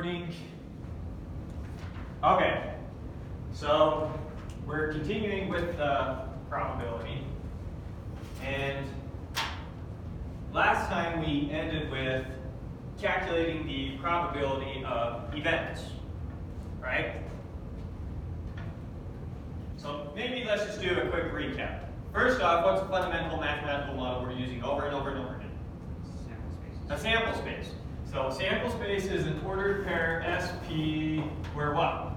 morning. Okay, so we're continuing with the probability. And last time we ended with calculating the probability of events, right? So maybe let's just do a quick recap. First off, what's the fundamental mathematical model we're using over and over and over again? Sample space. A sample space. So sample space is an ordered pair SP where what?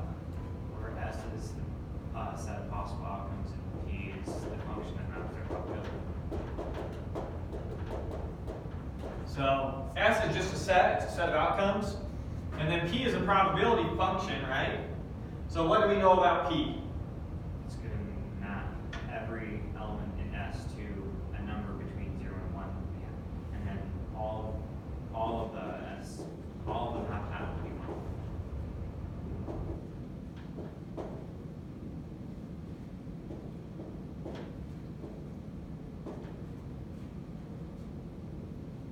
Where S is the set of possible outcomes and P is the function that maps their probability. So S is just a set, it's a set of outcomes. And then P is a probability function, right? So what do we know about P? It's going to map every element in S to a number between 0 and 1. And then all of the S, all of them have to be 1.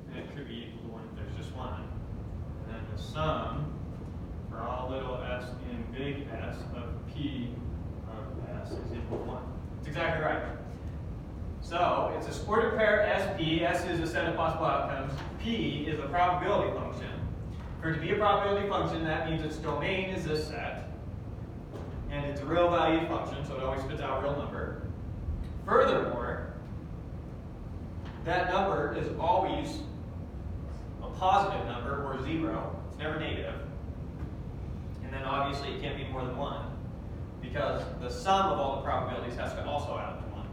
And it could be equal to 1 if there's just one. And then the sum for all little s in big S of P of S is equal to 1. That's exactly right. So it's a ordered pair SP. S is a set of possible outcomes. P is a probability function. For it to be a probability function, that means its domain is this set. And it's a real valued function, so it always spits out a real number. Furthermore, that number is always a positive number or 0. It's never negative. And then obviously it can't be more than 1 because the sum of all the probabilities has to also add up to 1.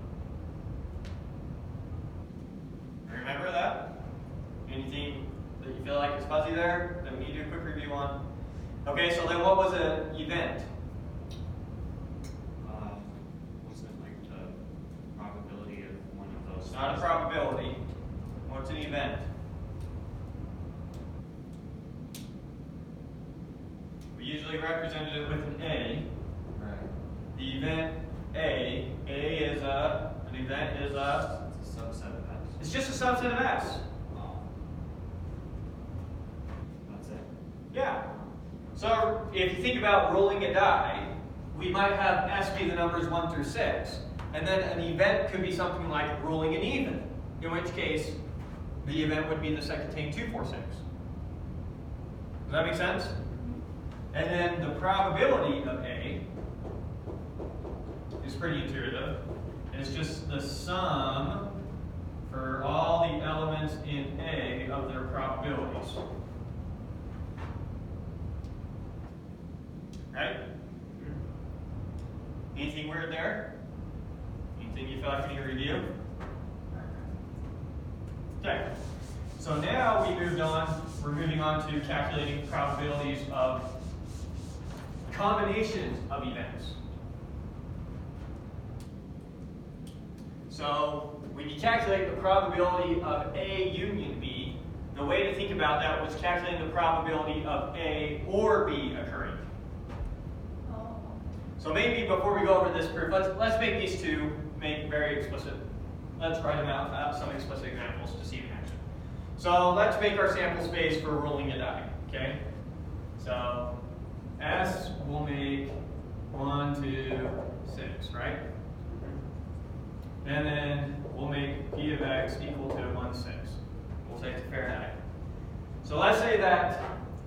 Remember that? Anything that you feel like is fuzzy there that we need to do a quick review on? Okay, so then what was an event? Wasn't it like the probability of one of those? It's not a probability. What's an event? We usually represented it with an A. Right. The event A is an event is a, It's a subset of S. it's just a subset of S. That's it. Yeah. So if you think about rolling a die, we might have S be the numbers 1 through 6. And then an event could be something like rolling an even, in which case the event would be the set containing 2, 4, 6. Does that make sense? And then the probability of A is pretty intuitive. It's just the sum for all the elements in A of their probabilities. Right? Anything weird there? Anything you feel like you need to review? Okay. So now we're moving on to calculating probabilities of combinations of events. So when you calculate the probability of A union B, the way to think about that was calculating the probability of A or B occurring. So maybe before we go over this proof, let's make these two very explicit. Let's write them out, some explicit examples to see in action. So let's make our sample space for rolling a die, okay? So S will make 1, 2, 6, right? And then we'll make P of X equal to 1, 6. We'll say it's a fair die. So let's say that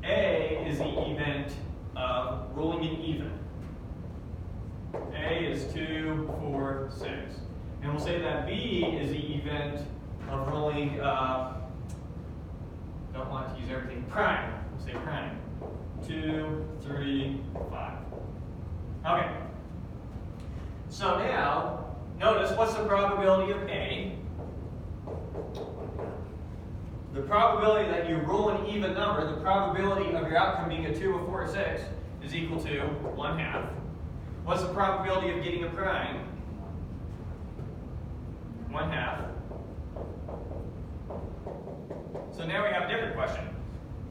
A is the event of rolling an even. A is 2, 4, 6. And we'll say that B is the event of rolling, don't want to use everything, prime. We'll say prime. 2, 3, 5. Okay. So now, notice what's the probability of A? The probability that you roll an even number, the probability of your outcome being a 2, a 4, a 6, is equal to 1/2. What's the probability of getting a prime? 1/2. So now we have a different question.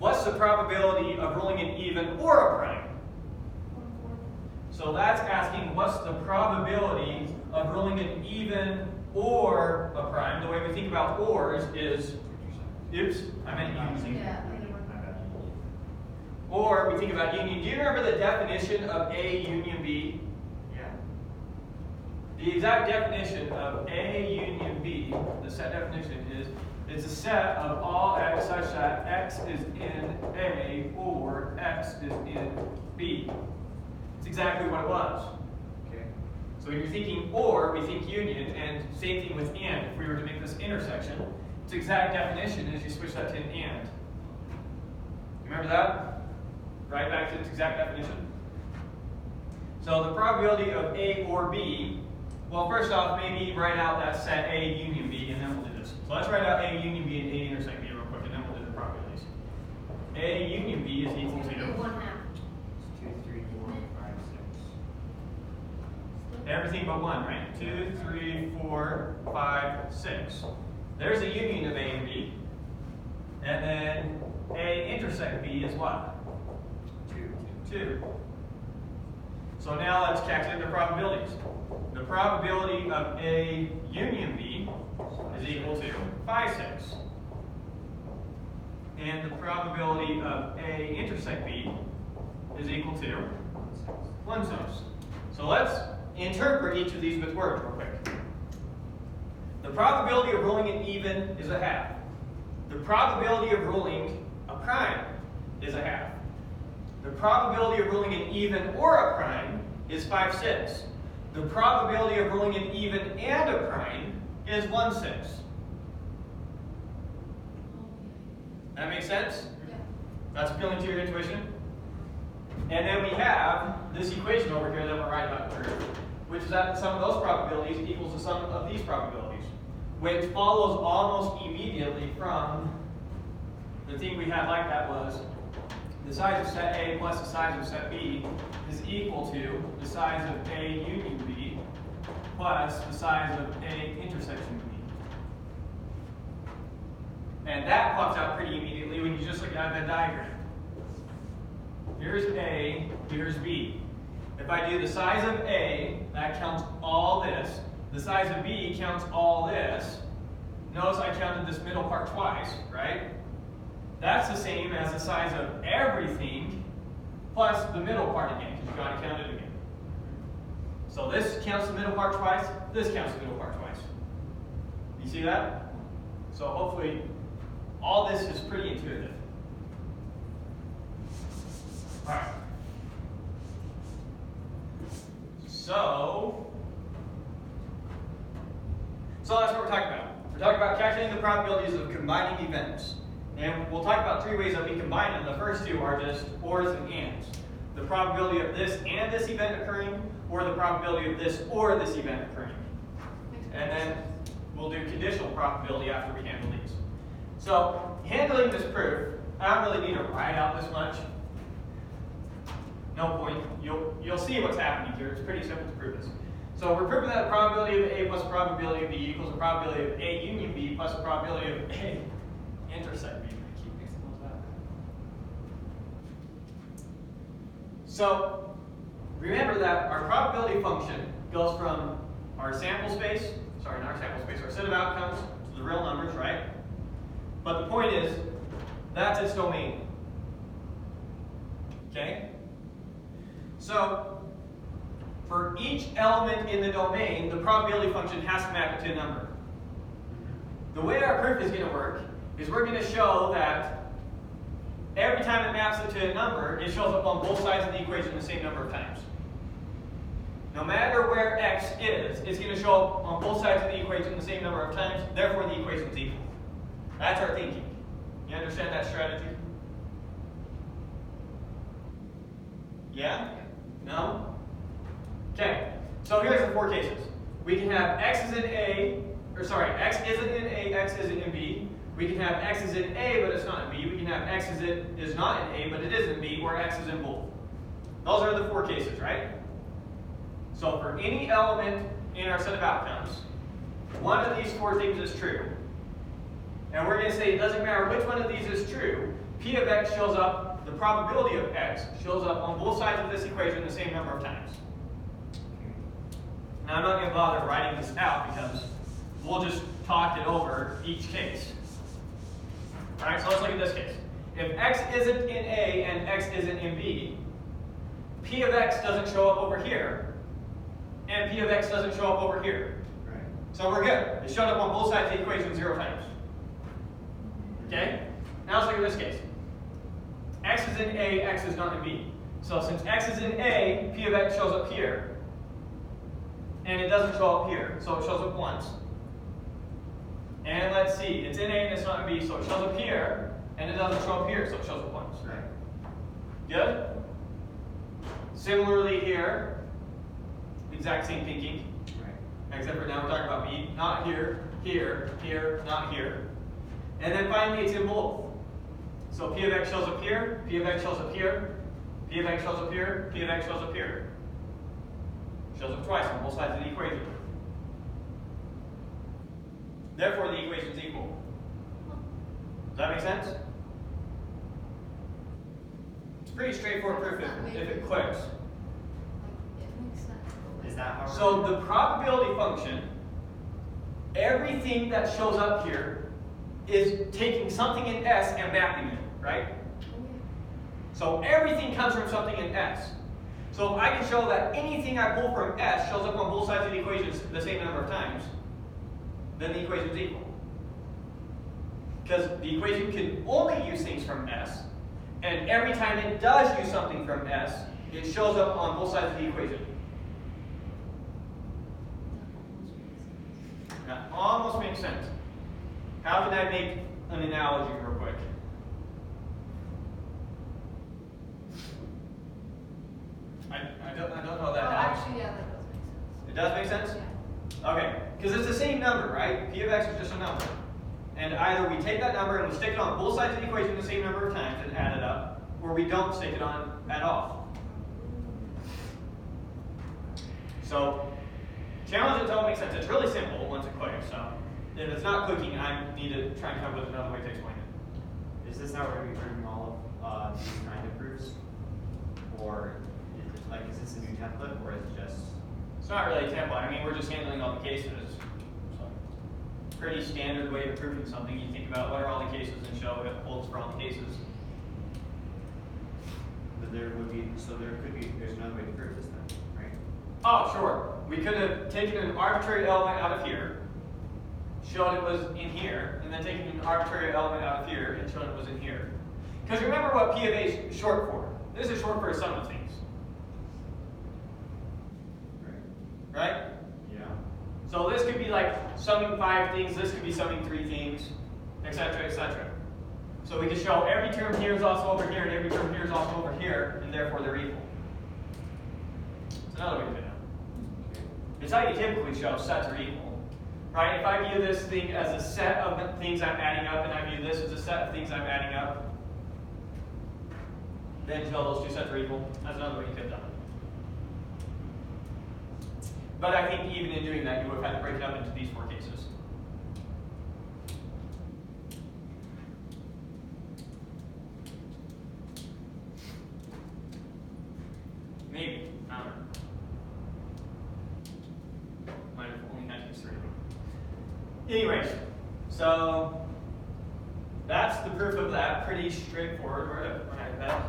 What's the probability of rolling an even or a prime? So that's asking what's the probability of rolling an even or a prime. The way we think about ors is, oops, I meant using. Or we think about union. Do you remember the definition of A union B? Yeah. The exact definition of A union B, the set definition is, it's a set of all x such that x is in A or x is in B. It's exactly what it was. Okay. So when you're thinking or, we think union, and same thing with and. If we were to make this intersection, its exact definition is you switch that to an and. Remember that? Right back to its exact definition. So the probability of A or B, well, first off, maybe write out that set A union B, and then we'll do this. So let's write out A union B and A intersect B real quick, and then we'll do the probabilities. A union B is equal to 1/2. 2, 3, 4, 5, 6. everything but 1, right? 2, 3, 4, 5, 6. There's a union of A and B. And then A intersect B is what? 2. So now let's calculate the probabilities. The probability of A union B is equal to 5, 6. And the probability of A intersect B is equal to 1, 6. So let's interpret each of these with words real quick. The probability of ruling an even is a half. The probability of ruling a prime is a half. The probability of ruling an even or a prime is 5, 6. The probability of ruling an even and a prime is 1, 6. That makes sense? Yeah. That's appealing to your intuition? And then we have this equation over here that we're writing about through, which is that the sum of those probabilities equals the sum of these probabilities, which follows almost immediately from the thing we had like that was the size of set A plus the size of set B is equal to the size of A union B plus the size of A intersection B. And that pops out pretty immediately when you just look at the diagram. Here's A, here's B. If I do the size of A, that counts all this. The size of B counts all this. Notice I counted this middle part twice, right? That's the same as the size of everything plus the middle part again, because you've got to count it again. So this counts the middle part twice, this counts the middle part twice. You see that? So hopefully all this is pretty intuitive. All right. So that's what we're talking about. We're talking about calculating the probabilities of combining events. And we'll talk about 3 ways that we combine them. The first 2 are just ors and ands. The probability of this and this event occurring, or the probability of this or this event occurring. And then we'll do conditional probability after we handle these. So handling this proof, I don't really need to write out this much. No point. You'll see what's happening here. It's pretty simple to prove this. So we're proving that the probability of A plus the probability of B equals the probability of A union B plus the probability of A intersect B. I keep mixing those up. So remember that our probability function goes from our sample space, sorry, not our sample space, our set of outcomes to the real numbers, right? But the point is, that's its domain. Okay? So for each element in the domain, the probability function has to map it to a number. The way our proof is going to work is we're going to show that every time it maps it to a number, it shows up on both sides of the equation the same number of times. No matter where x is, it's going to show up on both sides of the equation the same number of times, therefore the equation is equal. That's our thinking. You understand that strategy? Yeah? No? Okay, so here's the 4 cases. We can have x is in A, or sorry, x isn't in A, x isn't in B. We can have x is in A, but it's not in B. We can have x is not in A, but it is in B, or x is in both. Those are the 4 cases, right? So for any element in our set of outcomes, one of these 4 things is true. And we're going to say it doesn't matter which one of these is true. P of x shows up, the probability of x shows up on both sides of this equation the same number of times. Now I'm not going to bother writing this out because we'll just talk it over each case. Alright, so let's look at this case. if x isn't in A and x isn't in B, P of x doesn't show up over here, and P of x doesn't show up over here. Right. So we're good. It showed up on both sides of the equation 0 times. Okay? Now let's look at this case. X is in A, x is not in B. So since x is in A, P of x shows up here, and it doesn't show up here, so it shows up once. And let's see, it's in A and it's not in B, so it shows up here, and it doesn't show up here, so it shows up once. Right. Good? Similarly here, exact same thinking. Right. Except for now we're talking about B. Not here, here, here, not here. And then finally it's in both. So P of x shows up here, P of x shows up here, P of x shows up here, P of x shows up here. Shows up twice on both sides of the equation. Therefore the equation is equal. Does that make sense? It's pretty straightforward proof if it clicks. It makes sense. Is that how? So the probability function, everything that shows up here is taking something in S and mapping it, right? So everything comes from something in S. So if I can show that anything I pull from S shows up on both sides of the equation the same number of times, then the equation is equal. Because the equation can only use things from S, and every time it does use something from S, it shows up on both sides of the equation. That almost makes sense. How can I make an analogy real quick? I don't know that Oh, now. actually, yeah, that does make sense. It does make sense? Yeah. Okay, because it's the same number, right? P of x is just a number. And either we take that number and we stick it on both sides of the equation the same number of times and add it up, or we don't stick it on at all. So, challenge it until it makes sense. It's really simple once it clicks. So, if it's not clicking, I need to try and come up with another way to explain it. Is this how we're going to be proving all of these kind of proofs? Or is this a new template, or is it just? It's not really a template. I mean, we're just handling all the cases. So, pretty standard way of proving something. You think about what are all the cases and show it holds for all the cases. But there could be, there's another way to prove this then, right? Oh, sure. We could have taken an arbitrary element out of here, shown it was in here, and then taken an arbitrary element out of here and shown it was in here. Because remember what P of A is short for. This is short for a sum of things. Right? Yeah. So this could be like summing 5 things, this could be summing 3 things, etc., etc. So we can show every term here is also over here, and every term here is also over here, and therefore they're equal. It's another way to do it. It's how you typically show sets are equal. Right? If I view this thing as a set of things I'm adding up, and I view this as a set of things I'm adding up, then show those 2 sets are equal. That's another way you could have done it. But I think even in doing that, you would have had to break it up into these 4 cases. Maybe. I don't know. Might have only had to use 3 of them. Anyways, so that's the proof of that. Pretty straightforward. We're at that.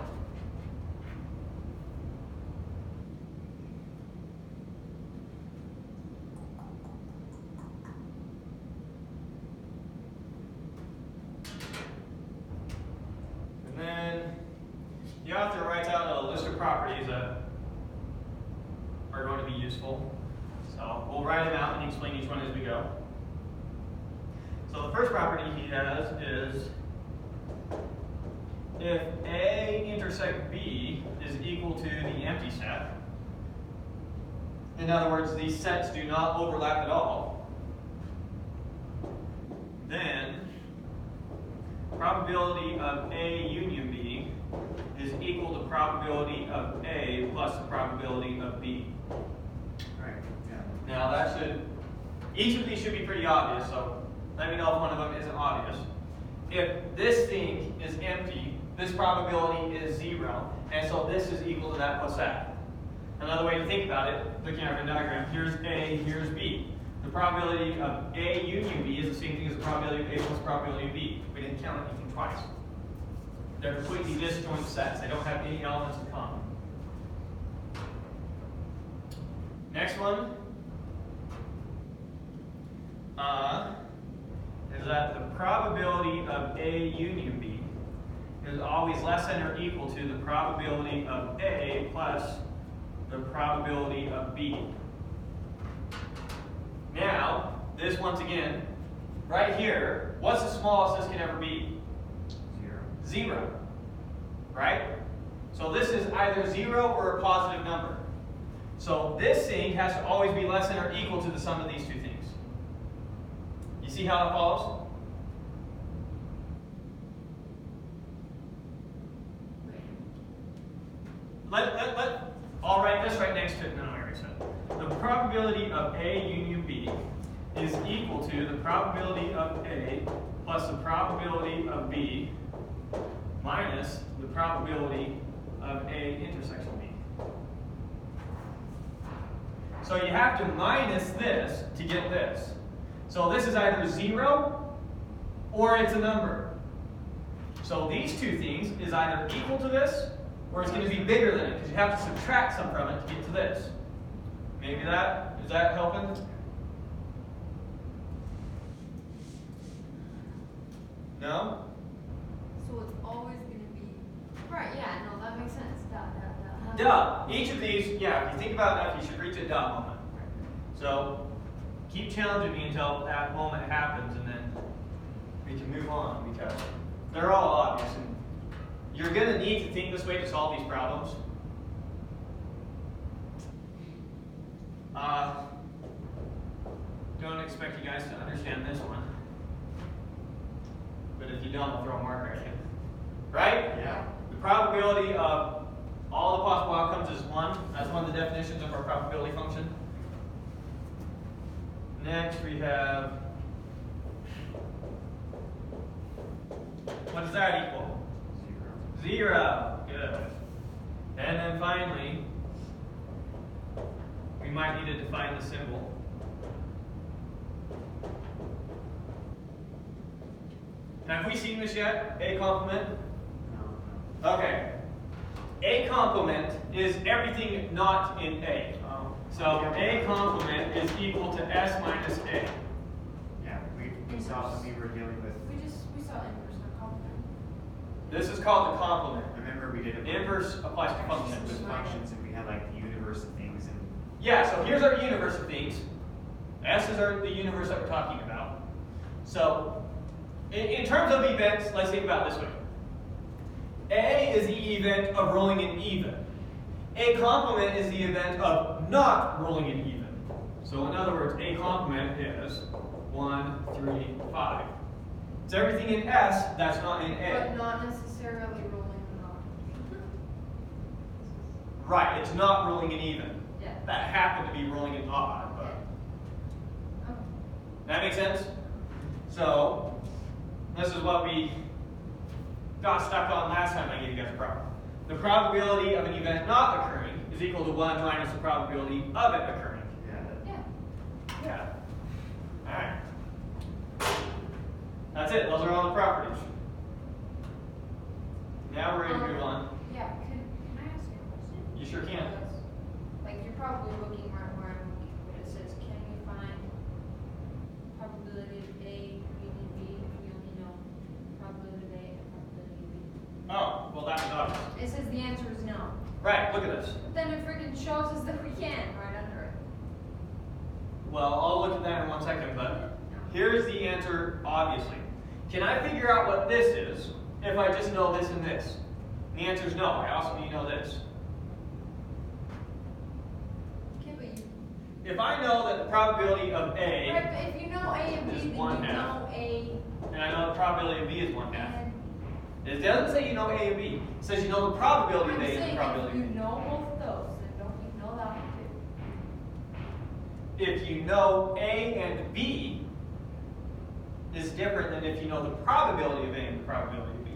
And then the author writes out a list of properties that are going to be useful. So we'll write them out and explain each one as we go. So the first property he has is if A intersect B is equal to the empty set. In other words, these sets do not overlap at all. Then probability of A union B is equal to probability of A plus the probability of B. Right. Yeah. Now that should, each of these should be pretty obvious, so let me know if one of them isn't obvious. If this thing is empty, this probability is 0, and so this is equal to that plus that. Another way to think about it, looking at our diagram, here's A, here's B. The probability of A union B is the same thing as the probability of A plus the probability of B. We didn't count anything twice. They're completely disjoint sets. They don't have any elements in common. Next one is that the probability of A union B is always less than or equal to the probability of A plus the probability of B. Now, this once again, right here, what's the smallest this can ever be? 0. Right? So this is either 0 or a positive number. So this thing has to always be less than or equal to the sum of these two things. You see how it follows? I'll write this right next to it. No, I already said it. The probability of A union B is equal to the probability of A plus the probability of B minus the probability of A intersection B. So you have to minus this to get this. So this is either 0 or it's a number. So these two things is either equal to this or it's going to be bigger than it because you have to subtract some from it to get to this. Maybe that, is that helping? No? So it's always going to be, right, yeah, no, that makes sense. Duh. Each of these, yeah, if you think about enough, you should reach a duh moment. So keep challenging me until that moment happens and then we can move on because they're all obvious. And you're going to need to think this way to solve these problems. Don't expect you guys to understand this one. But if you don't, I'll throw a marker at you. Right? Yeah. The probability of all the possible outcomes is 1. That's one of the definitions of our probability function. Next we have, what does that equal? 0. Good. And then finally, we might need to define the symbol. Now, have we seen this yet? A complement? No. Okay. A complement is everything not in A. So A complement is equal to S minus A. Yeah, we saw when we were dealing with. We saw inverse, not complement. This is called the complement. Remember we did it. Inverse applies to functions. With functions, and we had like the universe of things and. Yeah, so here's our universe of things. S is the universe that we're talking about. So, in terms of events, let's think about it this way. A is the event of rolling an even. A complement is the event of not rolling an even. So in other words, A complement is 1, 3, 5. It's everything in S that's not in A. But not necessarily rolling an odd. Right, it's not rolling an even. Yeah. That happened to be rolling an odd. But Yeah. Okay. that makes sense? So, this is what we got stuck on last time I gave you guys a problem. The probability of an event not occurring is equal to 1 minus the probability of it occurring. Yeah. Yeah. Yeah. Alright. That's it. Those are all the properties. Now we're ready to move on. Yeah, can I ask you a question? You sure can. Because, like, you're probably looking right where I'm looking, but it says, can you find probability of A union B if you only know probability of A and probability of B? Oh, well that was obvious. It says the answer is no. Right, look at this. But then it freaking shows us that we can right under it. Well, I'll look at that in 1 second, but here's the answer, obviously. Can I figure out what this is if I just know this and this? And the answer is no. I also need to know this. Okay, but you. If I know that the probability of A, Right, but if you know A and B, is then you 1/2. know A and I know the probability of B is 1/2. and. It doesn't say you know A and B. It says you know the probability I'm of A and the saying probability if of you B. know both of those, then don't you know that one too? If you know A and B is different than if you know the probability of A and the probability of B.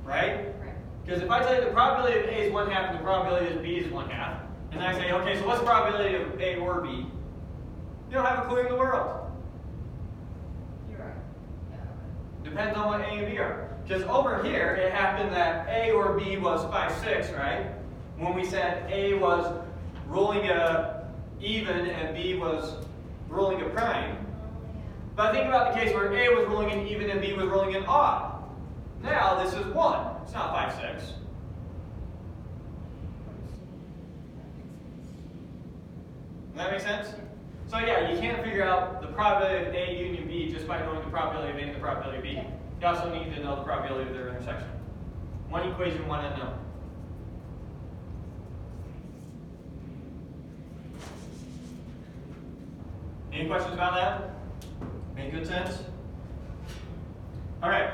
Right? Right. Because if I tell you the probability of A is 1/2 and the probability of B is 1/2, and I say, okay, so what's the probability of A or B? You don't have a clue in the world. You're right. Yeah. The Depends on what A and B are. Because over here, it happened that A or B was 5, 6, right? When we said A was rolling a even and B was rolling a prime. But think about the case where A was rolling an even and B was rolling an odd. Now this is 1. It's not 5, 6. Does that make sense? So yeah, you can't figure out the probability of A union B just by knowing the probability of A and the probability of B. You also need to know the probability of their intersection. One equation, one unknown. Any questions about that? Make good sense? Alright,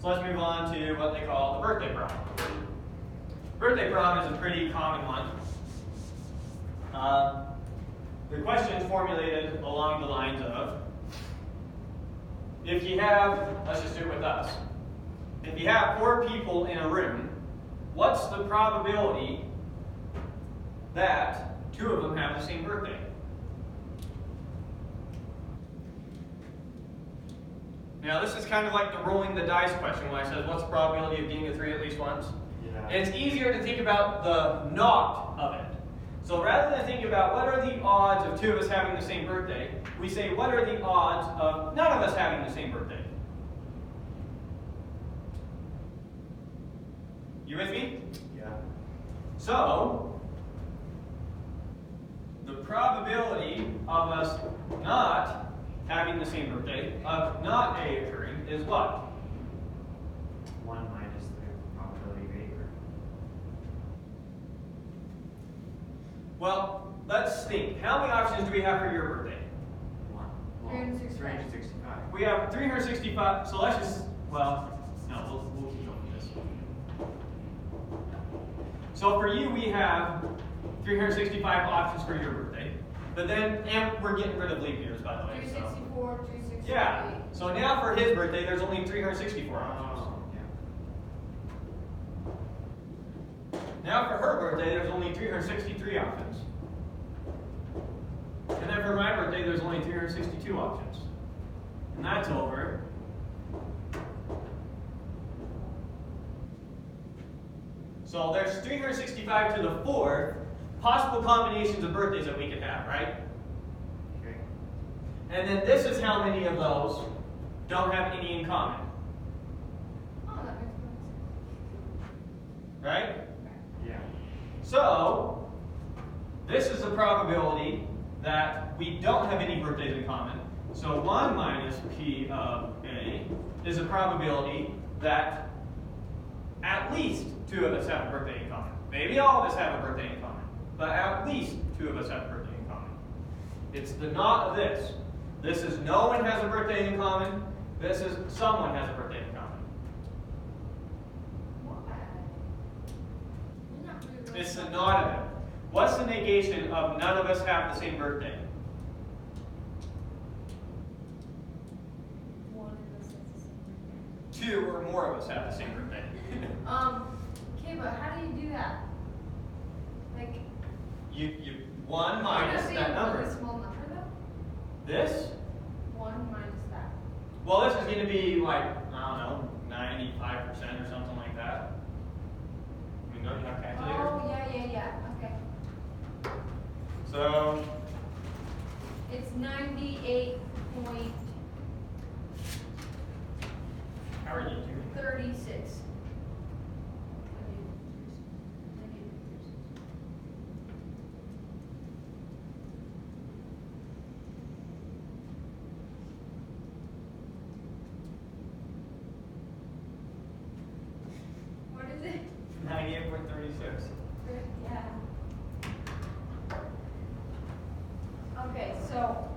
so let's move on to what they call the birthday problem. Birthday problem is a pretty common one. The question is formulated along the lines of, if you have, let's just do it with us. If you have 4 people in a room, what's the probability that 2 of them have the same birthday? Now this is kind of like the rolling the dice question when I said, what's the probability of getting a 3 at least once? Yeah. And it's easier to think about the not of it. So rather than think about what are the odds of 2 of us having the same birthday, we say what are the odds of none of us having the same birthday? You with me? Yeah. So, the probability of us not having the same birthday, of not A occurring, is what? 1 minus the probability of A occurring. Well, let's think. How many options do we have for your birthday? 1. 365. We have 365, so let's just, well, no, we'll keep going with this. So for you, we have 365 options for your birthday. But then, and we're getting rid of leap years, by the way. 364, 368. Yeah. So now for his birthday, there's only 364 options. Now for her birthday, there's only 363 options. And then for my birthday, there's only 362 options. And that's over. So there's 365 to the 4th possible combinations of birthdays that we could have, right? Okay. And then this is how many of those don't have any in common, Oh, that makes sense. right? Yeah. So, this is the probability that we don't have any birthdays in common. So 1 minus P of A is a probability that at least 2 of us have a birthday in common. Maybe all of us have a birthday in common, but at least 2 of us have a birthday in common. It's the not of this. This is no one has a birthday in common. This is someone has a birthday in common. Why? You're not really It's the not of it. What's the negation of none of us have the same birthday? One of us has the same 2 or more of us have the same birthday. birthday. Okay, but how do you do that? Like, you 1 minus you're not that saying number. a small number though? This? 1 minus that. Well, this is going to be like, I don't know, 95% or something like that. I mean, don't you have a calculator? Oh, yeah. Okay. So, It's 98 point how are you doing? 36. What is it? 98.36. Yeah. Okay, so,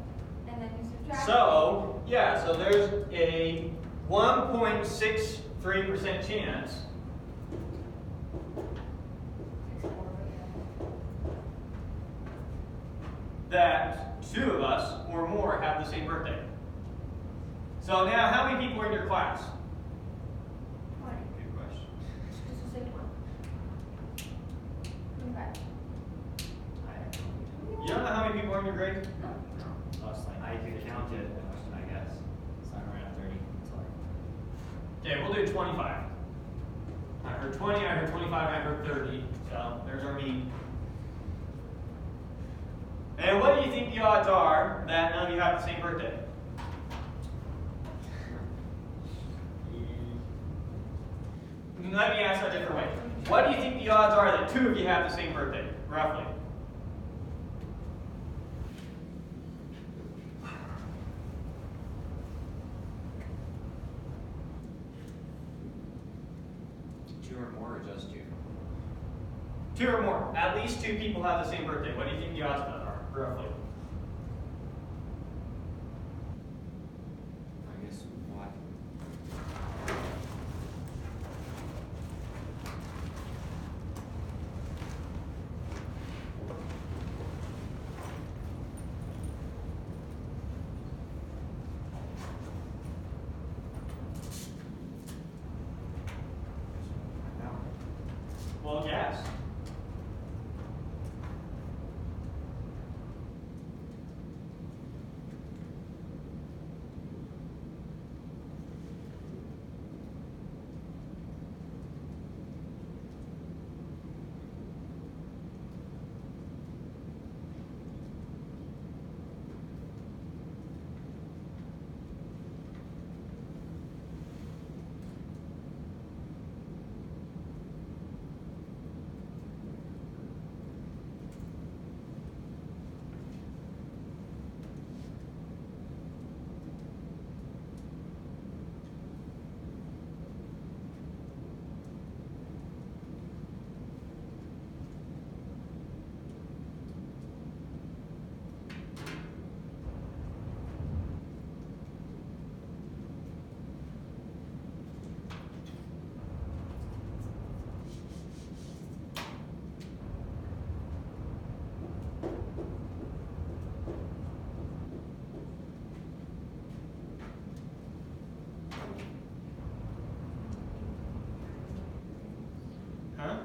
and then you subtract. So, yeah, so there's a 1.63% chance that 2 of us or more have the same birthday. So now, how many people are in your class? Good question. Just the same one. Okay. You don't know how many people are in your grade? No. I could count it, I guess. Somewhere around 30. It's like Okay, we'll do 25. I heard 20, I heard 25, I heard 30. So there's our mean. And what do you think the odds are that none of you have the same birthday? Let me ask that a different way. What do you think the odds are that 2 of you have the same birthday, roughly? Two or more, or just 2? 2 or more. At least 2 people have the same birthday. What do you think the odds of that are, roughly? I guess what? Well, guess. Huh?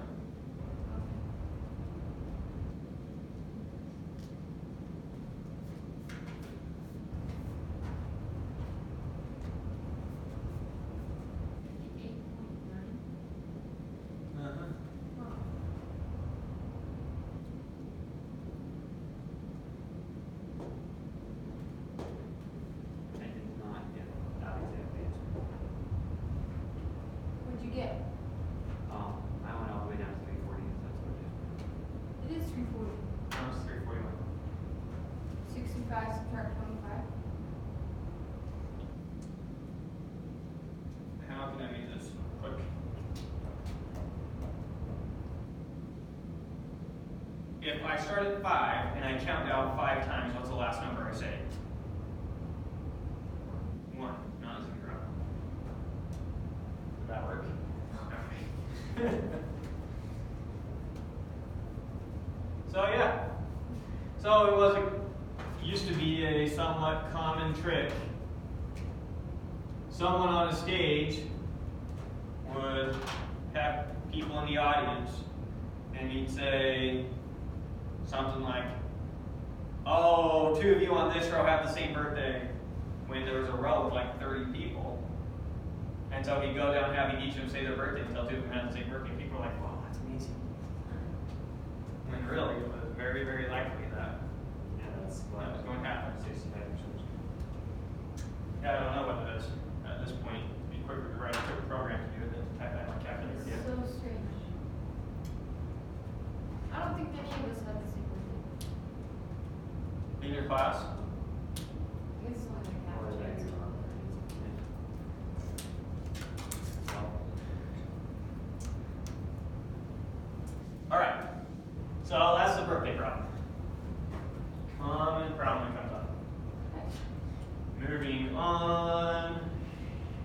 I did not get that exact answer. What'd you get? I went all the way down to 340, if that's what it is. It is 340. That was 341. 65 subtract 25. How can I make this quick? If I start at 5 and I count down 5 times, what's the last number I say? 1, not 0. Did that work? Okay. So yeah. So it was used to be a somewhat common trick. Someone on a stage would have people in the audience, and he'd say something like, "Oh, 2 of you on this row have the same birthday," when there was a row of like 30 people. And so he'd go down having each of them say their birthday until 2 of them had the same birthday. People were like, "Wow, that's amazing." When really it was very, very likely that That's that was going to happen. 65%. Yeah, I don't know what it is at this point. It'd be quicker to write a quick program to do it than to type that on a calculator. It's so strange. I don't think any of us have the same birthday. In your class? I guess it's only like half Or is a that chance. your wrong? All right. So that's the birthday problem. Common problem that comes up. Moving on. I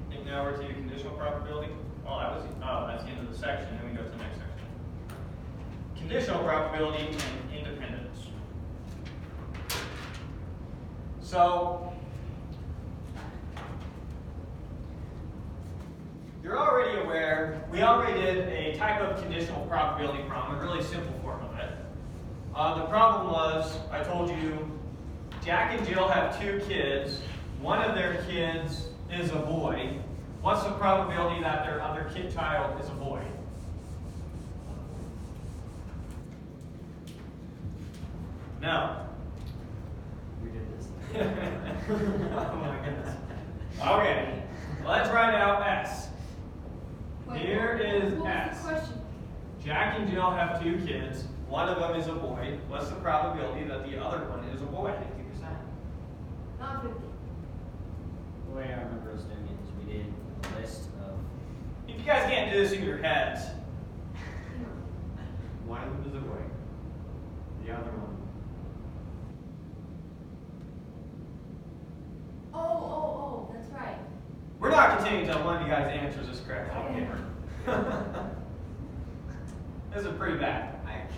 think now we're to conditional probability. That's the end of the section. Then we go to the next section. Conditional probability and independence. So you're already aware, we already did a type of conditional probability problem, a really simple form of it. The problem was, I told you, Jack and Jill have 2 kids. One of their kids is a boy, What's the probability that their other child is a boy? No. We did this. Oh my goodness. Okay, let's write out S. Wait, Here is what was S. the question? Jack and Jill have 2 kids. One of them is a boy. What's the probability that the other one is a boy? 50%. Not 50. The way I remember us doing it is we did a list of. If you guys can't do this in your heads, One of them is a boy. The other one. Oh, that's right. we're not continuing until one of you guys answers this correctly on paper. This is pretty bad. I can't.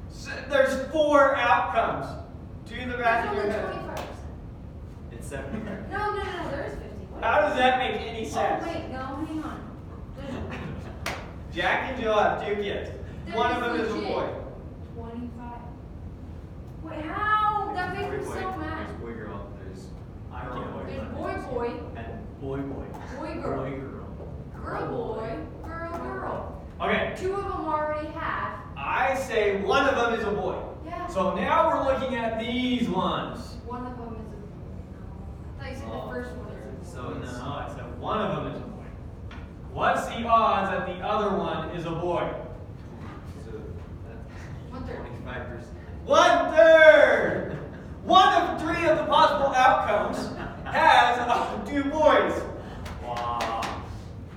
So, there's 4 outcomes. Do the math in There's your only head. 25%. It's 70. No, there is 50. How does that make any sense? Oh, wait, no, hang on. Jack and Jill have 2 kids. One of them is a boy. 25. Wait, how? That makes me Boy, so There's mad. boy, girl. There's I can't girl, believe There's that. boy, and boy, boy. boy, girl. Boy, girl. Girl, boy, girl. Okay, 2 of them already have. I say one of them is a boy. Yeah. So now we're looking at these ones. One of them is a. I thought you said Oh. the first one is a. So it's No, I said one of them is a boy. What's the odds that the other one is a boy? So that's 1/3. 25%. 1/3! One of 3 of the possible outcomes has 2 boys. Wow.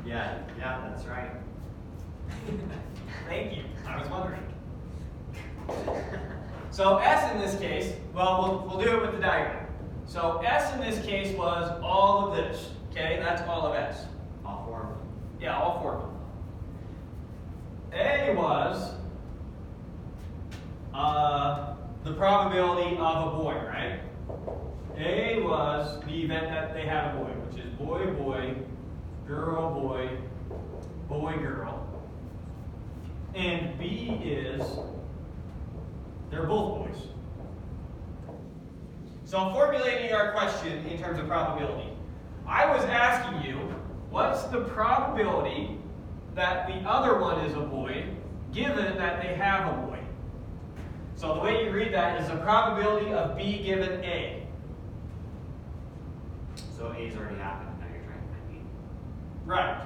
Yeah, that's right. Thank you. I was wondering. So S in this case, well, we'll do it with the diagram. So S in this case was all of this. Okay, that's all of S. All 4 of them. Yeah, all 4 of them. A was the probability of a boy, right? A was the event that they had a boy, which is boy, boy, girl, boy, boy, girl. And B is they're both boys. So formulating our question in terms of probability, I was asking you, what's the probability that the other one is a boy, given that they have a boy? So the way you read that is the probability of B given A. So A's already happened. Now you're trying to find B. Right.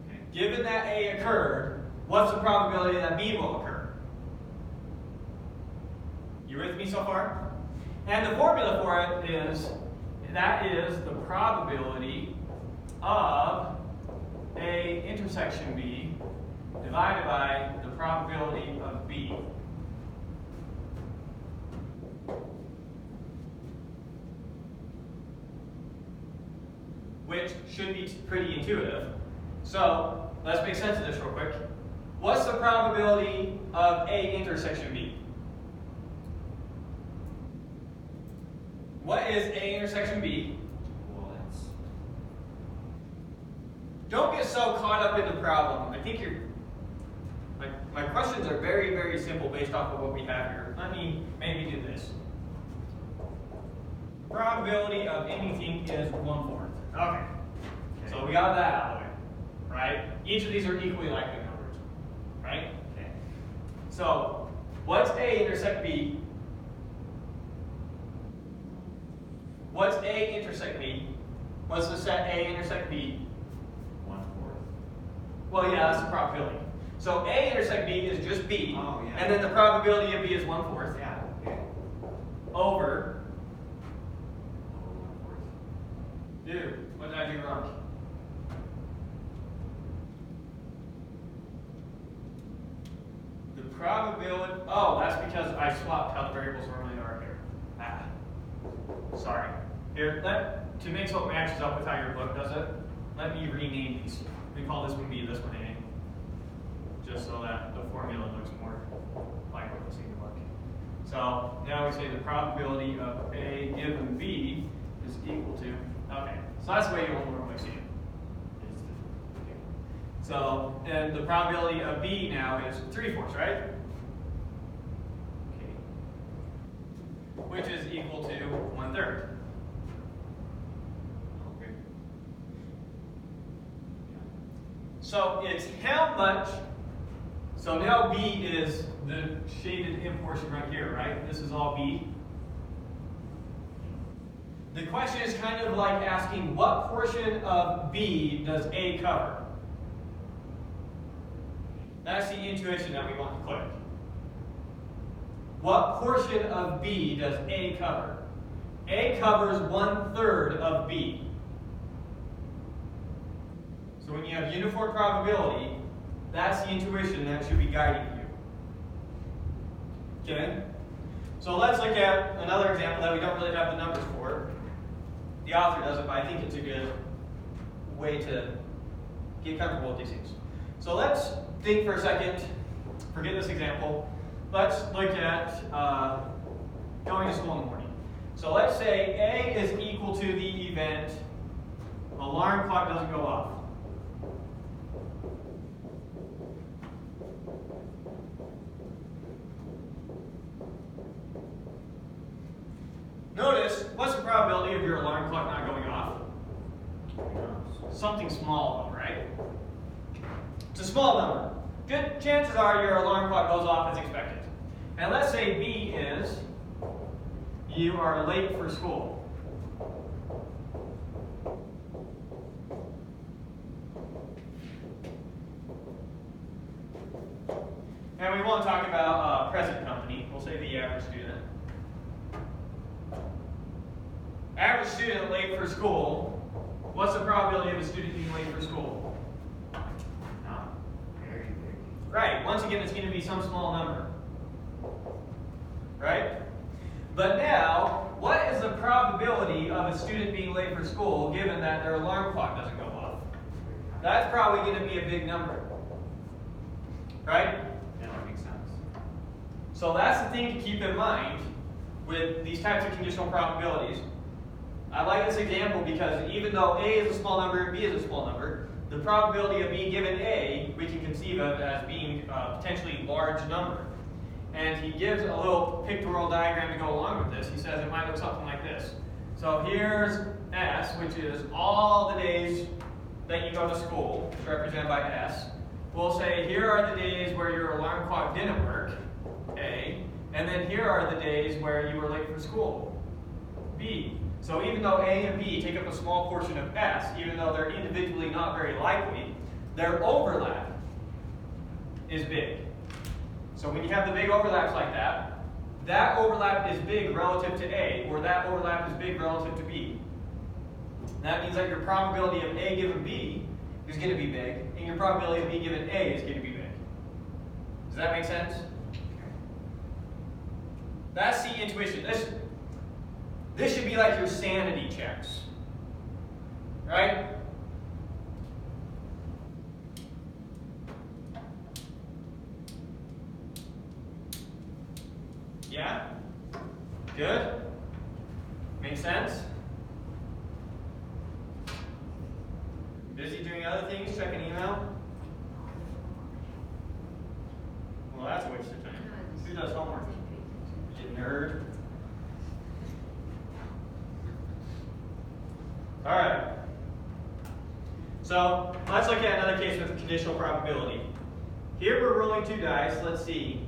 Okay. Given that A occurred, what's the probability that B will occur? You with me so far? And the formula for it is, that is the probability of A intersection B divided by the probability of B. Which should be pretty intuitive. So let's make sense of this real quick. What's the probability of A intersection B? What is A intersection B? Well, that's Don't get so caught up in the problem. I think my questions are very, very simple based off of what we have here. Let me maybe do this. Probability of anything is 1/4. Okay. So we got that out of the way, right? Each of these are equally likely numbers, right? okay. So what's A intersect B? What's A intersect B? What's the set A intersect B? 1/4. Well, yeah, that's the probability. So A intersect B is just B, Oh, yeah. and then the probability of B is 1/4 Yeah. Okay. over. Oh, 1/4. Dude, what did I do wrong? The probability. Oh, that's because I swapped how the variables normally are here. Ah, sorry. Here, to make so it matches up with how your book does it, let me rename these. We call this one B, this one A, just so that the formula looks more like what you see in the book. So now we say the probability of A given B is equal to. Okay, so that's the way you'll normally see it. So, and the probability of B now is 3/4, right? Okay. Which is equal to 1/3. So it's how much, so now B is the shaded in portion right here, right? This is all B. The question is kind of like asking what portion of B does A cover? That's the intuition that we want to click. What portion of B does A cover? A covers 1/3 of B. So when you have uniform probability, that's the intuition that should be guiding you. Okay? So let's look at another example that we don't really have the numbers for. The author doesn't, but I think it's a good way to get comfortable with these things. So let's think for a second, forget this example. Let's look at going to school in the morning. So let's say A is equal to the event, alarm clock doesn't go off. Notice, what's the probability of your alarm clock not going off? Something small though, right? It's a small number. Good chances are your alarm clock goes off as expected. And let's say B is, you are late for school. And we won't talk about present company. We'll say the average student. Average student late for school. What's the probability of a student being late for school? Not very big. Right. Once again, it's going to be some small number. Right? But now, what is the probability of a student being late for school given that their alarm clock doesn't go off? That's probably going to be a big number. Right? Yeah, that makes sense. So that's the thing to keep in mind with these types of conditional probabilities. I like this example because even though A is a small number and B is a small number, the probability of B given A we can conceive of as being a potentially large number. And he gives a little pictorial diagram to go along with this. He says it might look something like this. So here's S, which is all the days that you go to school, represented by S. We'll say here are the days where your alarm clock didn't work, A, and then here are the days where you were late for school, B. So even though A and B take up a small portion of S, even though they're individually not very likely, their overlap is big. So when you have the big overlaps like that, that overlap is big relative to A, or that overlap is big relative to B. That means that your probability of A given B is going to be big, and your probability of B given A is going to be big. Does that make sense? That's the intuition. This should be like your sanity checks. Right? Yeah? Good? Make sense? Busy doing other things, checking email? Well, that's a waste of time. Who does homework? You nerd. All right. So let's look at another case with conditional probability. Here we're rolling 2 dice. Let's see.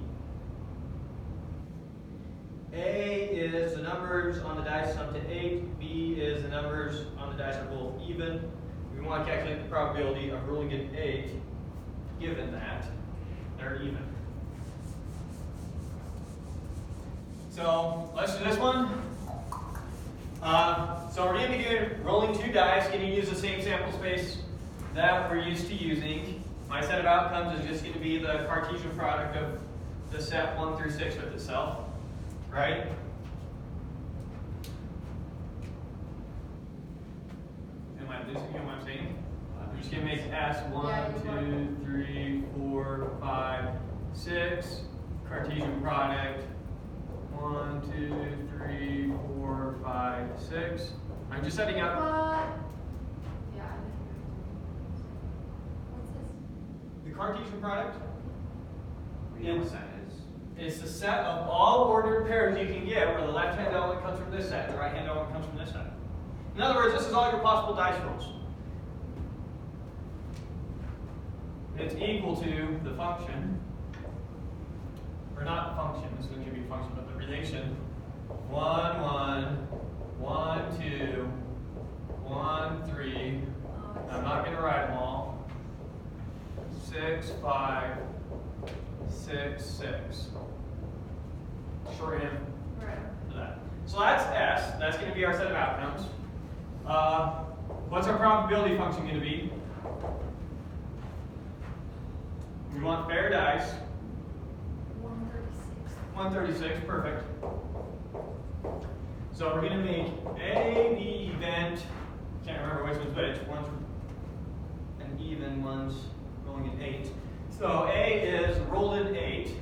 A is the numbers on the dice up to 8. B is the numbers on the dice are both even. We want to calculate the probability of rolling an 8 given that they're even. So let's do this one. So we're going to be doing rolling 2 dice, going to use the same sample space that we're used to using. My set of outcomes is just going to be the Cartesian product of the set 1 through 6 with itself, right? Am I losing you? What I'm saying? I'm just going to make S 1, 2, 3, 4, 5, 6, Cartesian product 1, 2, 3, 4, 5, 6. I'm just setting up. Yeah. What's this? The Cartesian product We know what that is. is the set of all ordered pairs you can get where the left-hand element comes from this set, the right-hand element comes from this set. In other words, this is all your possible dice rolls. it's equal to the function, or not function, this isn't going to be a function, but the relation 1, 1, 1, 2, 1, 3. I'm not going to write them all. 6, 5, 6, 6. Shorthand Right. for that. So that's S. That's going to be our set of outcomes. What's our probability function going to be? We want fair dice. 136. 136, perfect. So we're going to make A the event. Can't remember which one's which. One's an even, one's rolling an 8. So A is rolled an 8.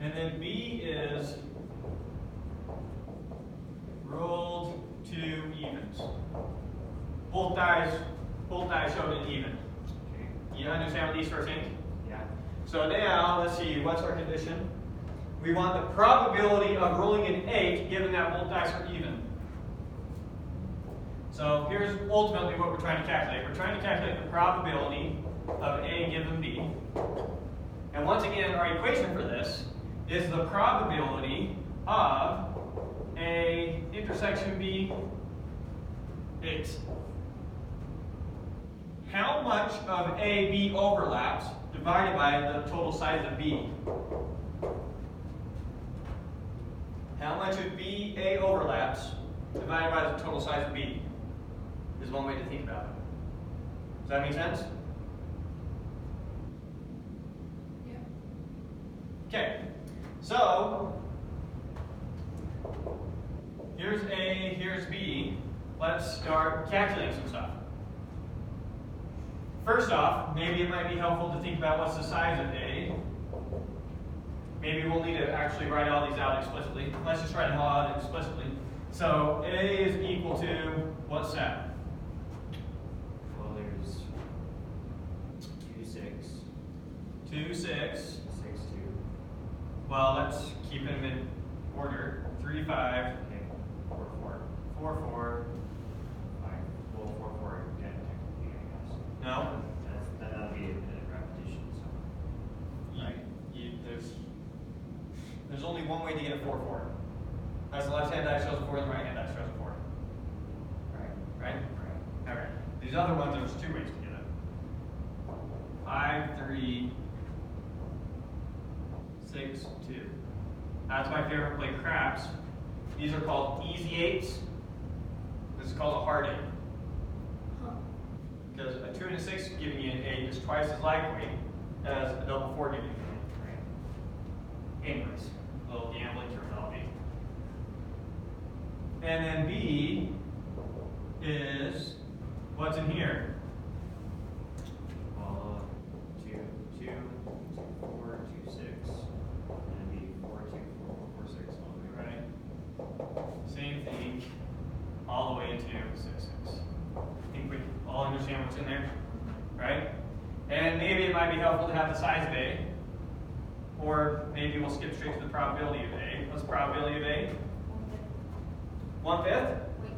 And then B is rolled 2 evens. Both dice showed an even. Okay. You understand what these first things? Yeah. So now, let's see, what's our condition? We want the probability of rolling an 8 given that both dice are even. So here's ultimately what we're trying to calculate. We're trying to calculate the probability of A given B. And once again, our equation for this is the probability of A intersection B 8. How much of A B overlaps divided by the total size of B? How much of B A overlaps divided by the total size of B is one way to think about it. Does that make sense? Yeah. Okay, so here's A, here's B. Let's start calculating some stuff. First off, maybe it might be helpful to think about what's the size of A. Maybe we'll need to actually write all these out explicitly. Let's just write them all out explicitly. So A is equal to what set? Well, there's 2, 6, 2, 6. 6, 2. Well, let's keep them in order. 3, 5, Okay. 4, 4. 4, 4. 5. Well, 4, 4 again, technically, I guess. No? That'll be a repetition, so. Right. There's only one way to get a 4, 4. As the left hand die shows a 4, the right hand die shows a 4. Right. Right? Right. Okay. These other ones, there's 2 ways to get it. 5, 3, 6, 2. That's my favorite play craps. These are called easy 8s. This is called a hard 8. Huh. Because a 2 and a 6 giving you an 8 is twice as likely as a double 4 giving you an 8. Anyways, a little gambling terminology. And then B is what's in here? Well, 2, 2, 2, 4, 2, 6. And it'd be 4, 2, 4, 4, 6 all the way. Right? Same thing, all the way to 6, 6. I think we all understand what's in there, right? And maybe it might be helpful to have the size of A, or maybe we'll skip straight to the probability of A. What's the probability of A? 1/5? Wait.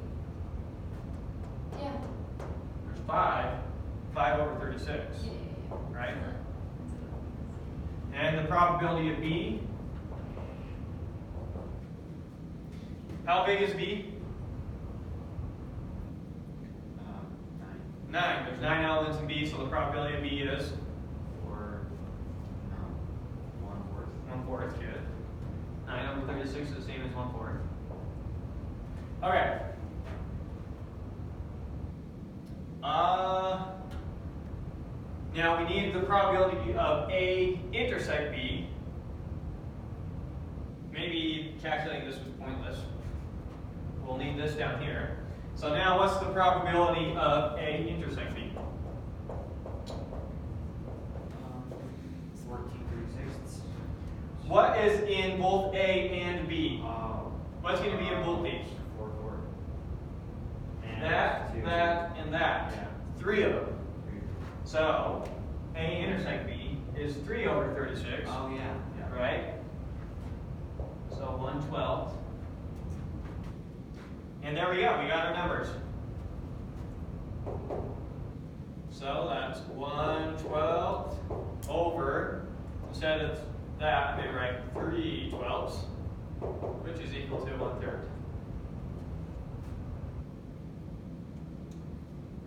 Yeah. There's 5. 5 over 36, Yeah. right? And the probability of B? How big is B? 9. 9. There's 9 elements in B, so the probability of B is 4, no, 1/4. 1/4. Good. 9 over 36 is the same as 1/4. Okay. Now we need the probability of A intersect B. Maybe calculating this was pointless. We'll need this down here. So now what's the probability of A intersect B? 14/36. What is in both A and B? Oh. What's going to be in both these? 4, 4. And That, 2, that, and that. Yeah. 3 of them. 3. So A intersect B is 3 over 36. Oh, yeah. Yeah. Right? So 1/12. And there we go, we got our numbers. So that's 1/12 over, instead of that, they write 3/12, which is equal to 1/3.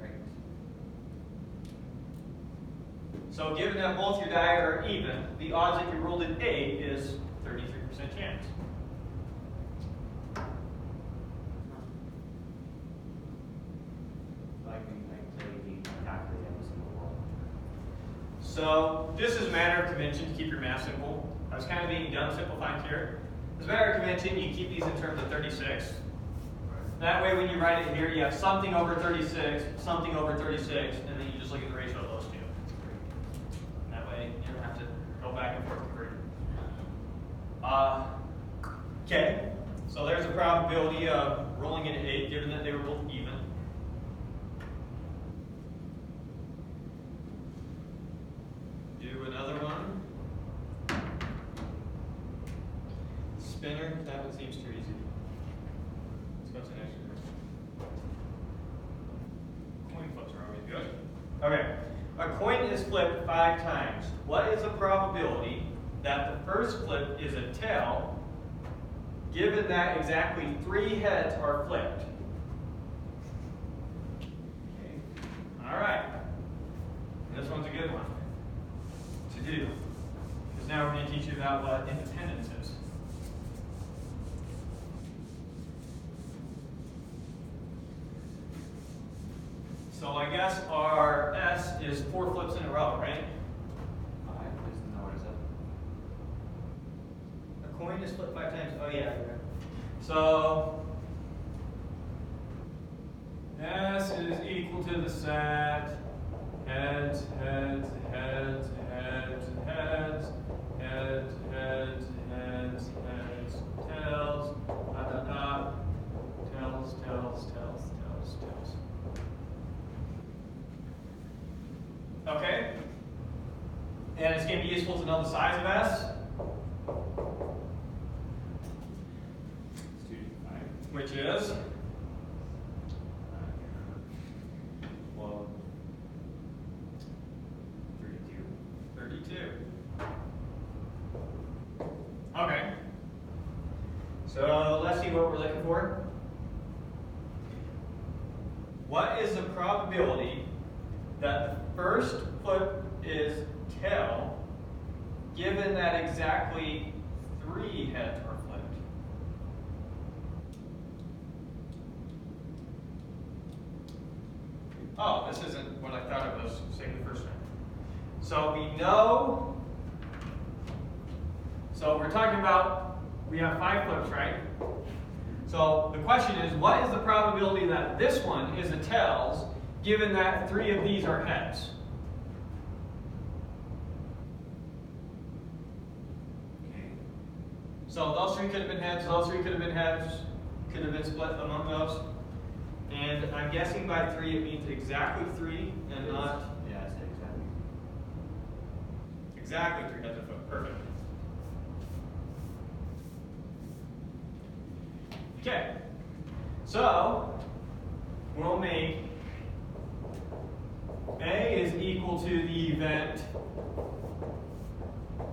Right. So given that both your die are even, the odds that you rolled an 8 is 33% chance. So I can clearly calculate every single roll. So this is a matter of convention to keep your math simple. I was kind of being done simplifying here. As a matter of convention, you keep these in terms of 36. That way when you write it here, you have something over 36, something over 36, and then you just look at the ratio of those two. And that way you don't have to go back and forth converting. Okay, so there's a probability of rolling in an 8 given that they were both even. Do another one. Spinner, that one seems too easy. Let's go to the next one. Coin flips are always good. Okay, a coin is flipped 5 times. What is the probability that the first flip is a tail, given that exactly 3 heads are flipped? Okay. All right. This one's a good one to do, because now we're going to teach you about what independence is. So I guess our S is 4 flips in a row, right? 5 is no, what is it? A coin is flipped 5 times. Oh yeah. So S is equal to the set heads, heads, heads, heads, heads, heads, heads, heads, heads, tails, tails, tails, tails, tails, tails. Okay? And it's going to be useful to know the size of S, which is, Well, 32. 32. Okay. So let's see what we're looking for. What is the probability that the first flip is tail, given that exactly 3 heads are flipped? Oh, this isn't what I thought it was saying the first time. So we know, so we're talking about, we have 5 flips, right? So the question is, what is the probability that this one is a tails, given that 3 of these are heads? Okay. So those 3 could have been heads, those 3 could have been heads, could have been split among those. And I'm guessing by 3 it means exactly 3 and not Yeah, I said exactly. exactly 3 heads of foot. Perfect. Okay. So we'll make A is equal to the event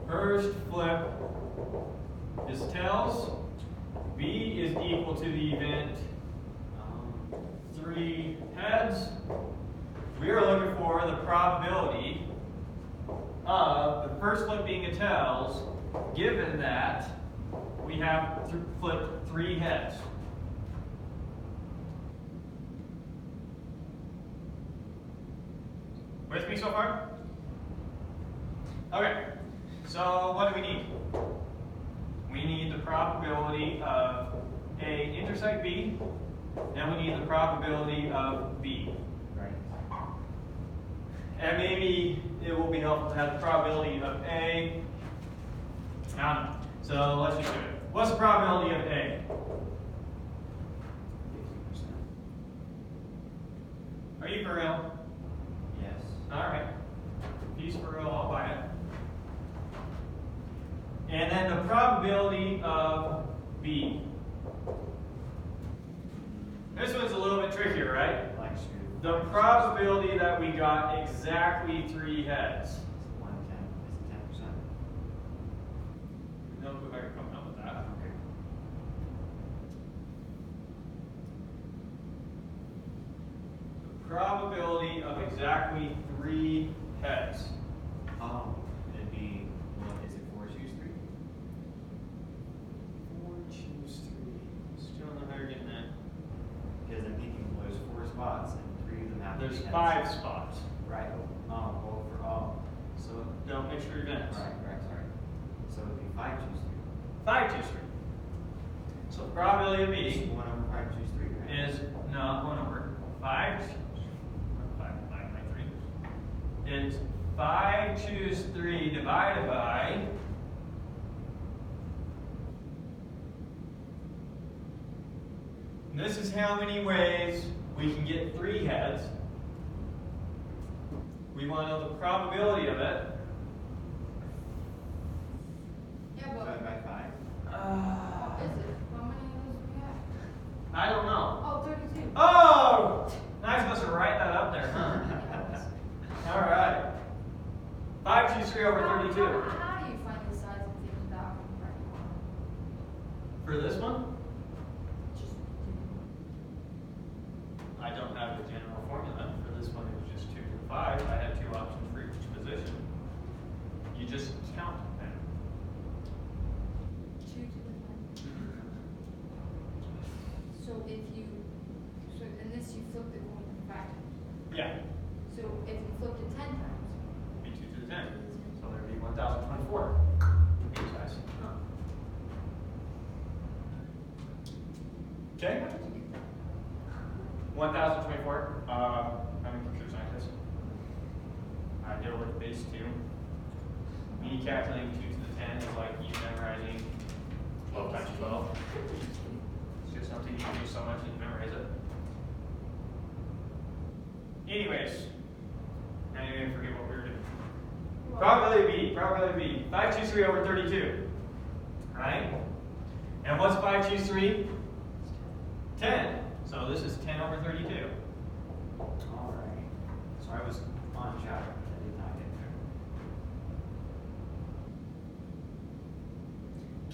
first flip is tails. B is equal to the event 3 heads. We are looking for the probability of the first flip being a tails, given that we have flipped 3 heads. With me so far? Okay, so what do we need? We need the probability of A intersect B, and we need the probability of B. Right. And maybe it will be helpful to have the probability of A. I don't know. So let's just do it. What's the probability of A? 50%. Are you for real? Yes. Alright. If he's for real, I'll buy it. And then the probability of B. This one's a little bit trickier, right? Like screw The probability that we got exactly 3 heads. Is it 1 in 10? Is it 10%? No clue how you're coming up with that. Okay. The probability of exactly 3 heads. Oh, it'd be, well, is it 4 choose 3? 4 choose 3. Still don't know how you're getting that. Because I'm thinking, well, there's 4 spots and 3 of them have to be There's heads. 5 spots. Right. Oh, for all. So, Don't mix your events. right, sorry. So it'd be 5 choose 5 choose 3. So the probability of 3. B 1 over 5 choose 3, right? is not 1 over 5. 5 by 3. It's 5 choose 3 divided by this is how many ways we can get 3 heads. We want to know the probability of it. Yeah, Divided but by 5. what is it? How many of those do we have? I don't know. Oh, 32. Oh! I'm supposed to write that up there, huh? All right. 5 choose 3 over 32. How do you find the size of things without writing one? For this one, Just I don't have the general formula. For this one, it was just 2 to the 5. I had 2 options for each position. You just count them. 2 to the 5. So if you, so in this you flip the coin 5 times. Yeah, So if you flipped it 10 times. be 2 to the 10. So there'd be 1,024. Big size. Okay. How did you get that? 1,024. I'm a computer scientist. I deal with base 2. Me calculating 2 to the 10 is like you memorizing 12 times 12. It's just something you do so much and memorize it. Anyways, now you're going to forget what we were doing. Probability B. 5 choose 3 over 32. Right? And what's 5 choose 3? 10. So this is 10 over 32. Alright. So I was on track, but I did not get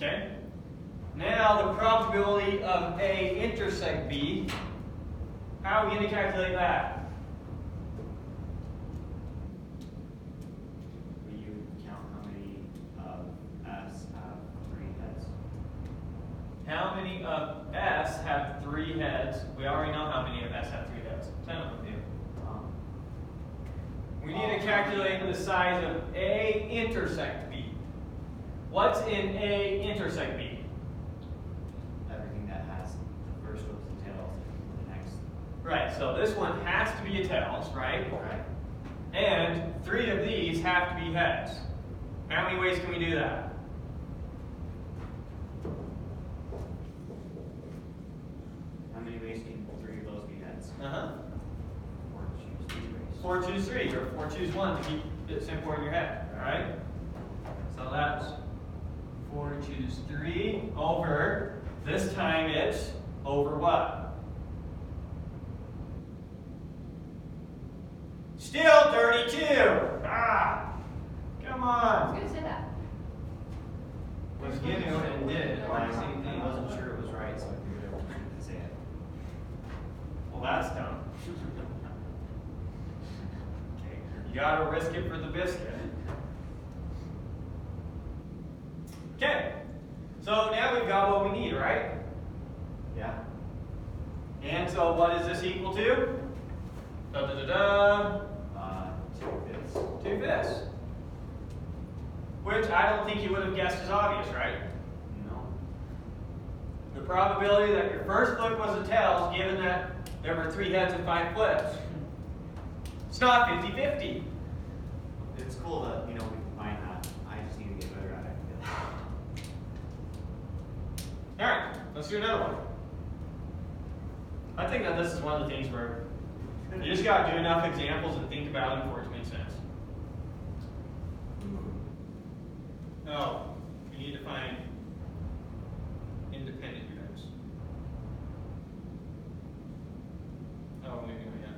there. Okay? Now the probability of A intersect B. How are we going to calculate that? Will you count how many of S have 3 heads? How many of S have 3 heads? We already know how many of S have 3 heads. 10 of them do. We need to calculate the size of A intersect B. What's in A intersect B? Everything that has the first hooks and tails and the next. Right, so this one has to be a tails, right? Right. And 3 of these have to be heads. How many ways can we do that? How many ways can 3 of those be heads? 4 4 choose 3 ways. choose 3, or 4 choose 1 to keep it simple in your head, alright? So that's 4 choose 3 over, this time it's over what? Still 32! Ah! Come I on! was going to say that. Was gonna and did Well, the same thing. I wasn't sure it was right, so I figured I would say it. Well, that's dumb. Okay. You gotta risk it for the biscuit. Okay, so now we've got what we need, right? Yeah. And so what is this equal to? Da da da da. 2/5. 2/5. Which I don't think you would have guessed is obvious, right? No. The probability that your first flip was a tails, given that there were 3 heads and 5 flips. It's not 50-50. It's cool that, we combine that. I just need to get better at it. Alright, let's do another one. I think that this is one of the things where you just gotta do enough examples and think about them for it to make sense. Oh, we need to find independent units. Oh, maybe not yet.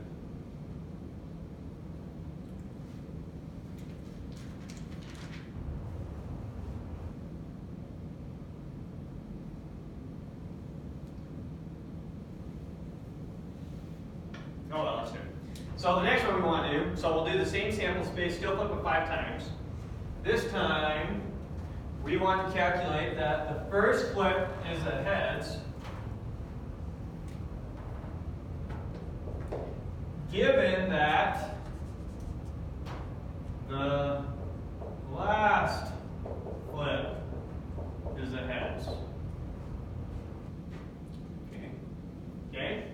So the next one we want to do, so we'll do the same sample space, still flip it 5 times. This time, we want to calculate that the first flip is a heads, given that the last flip is a heads. Okay?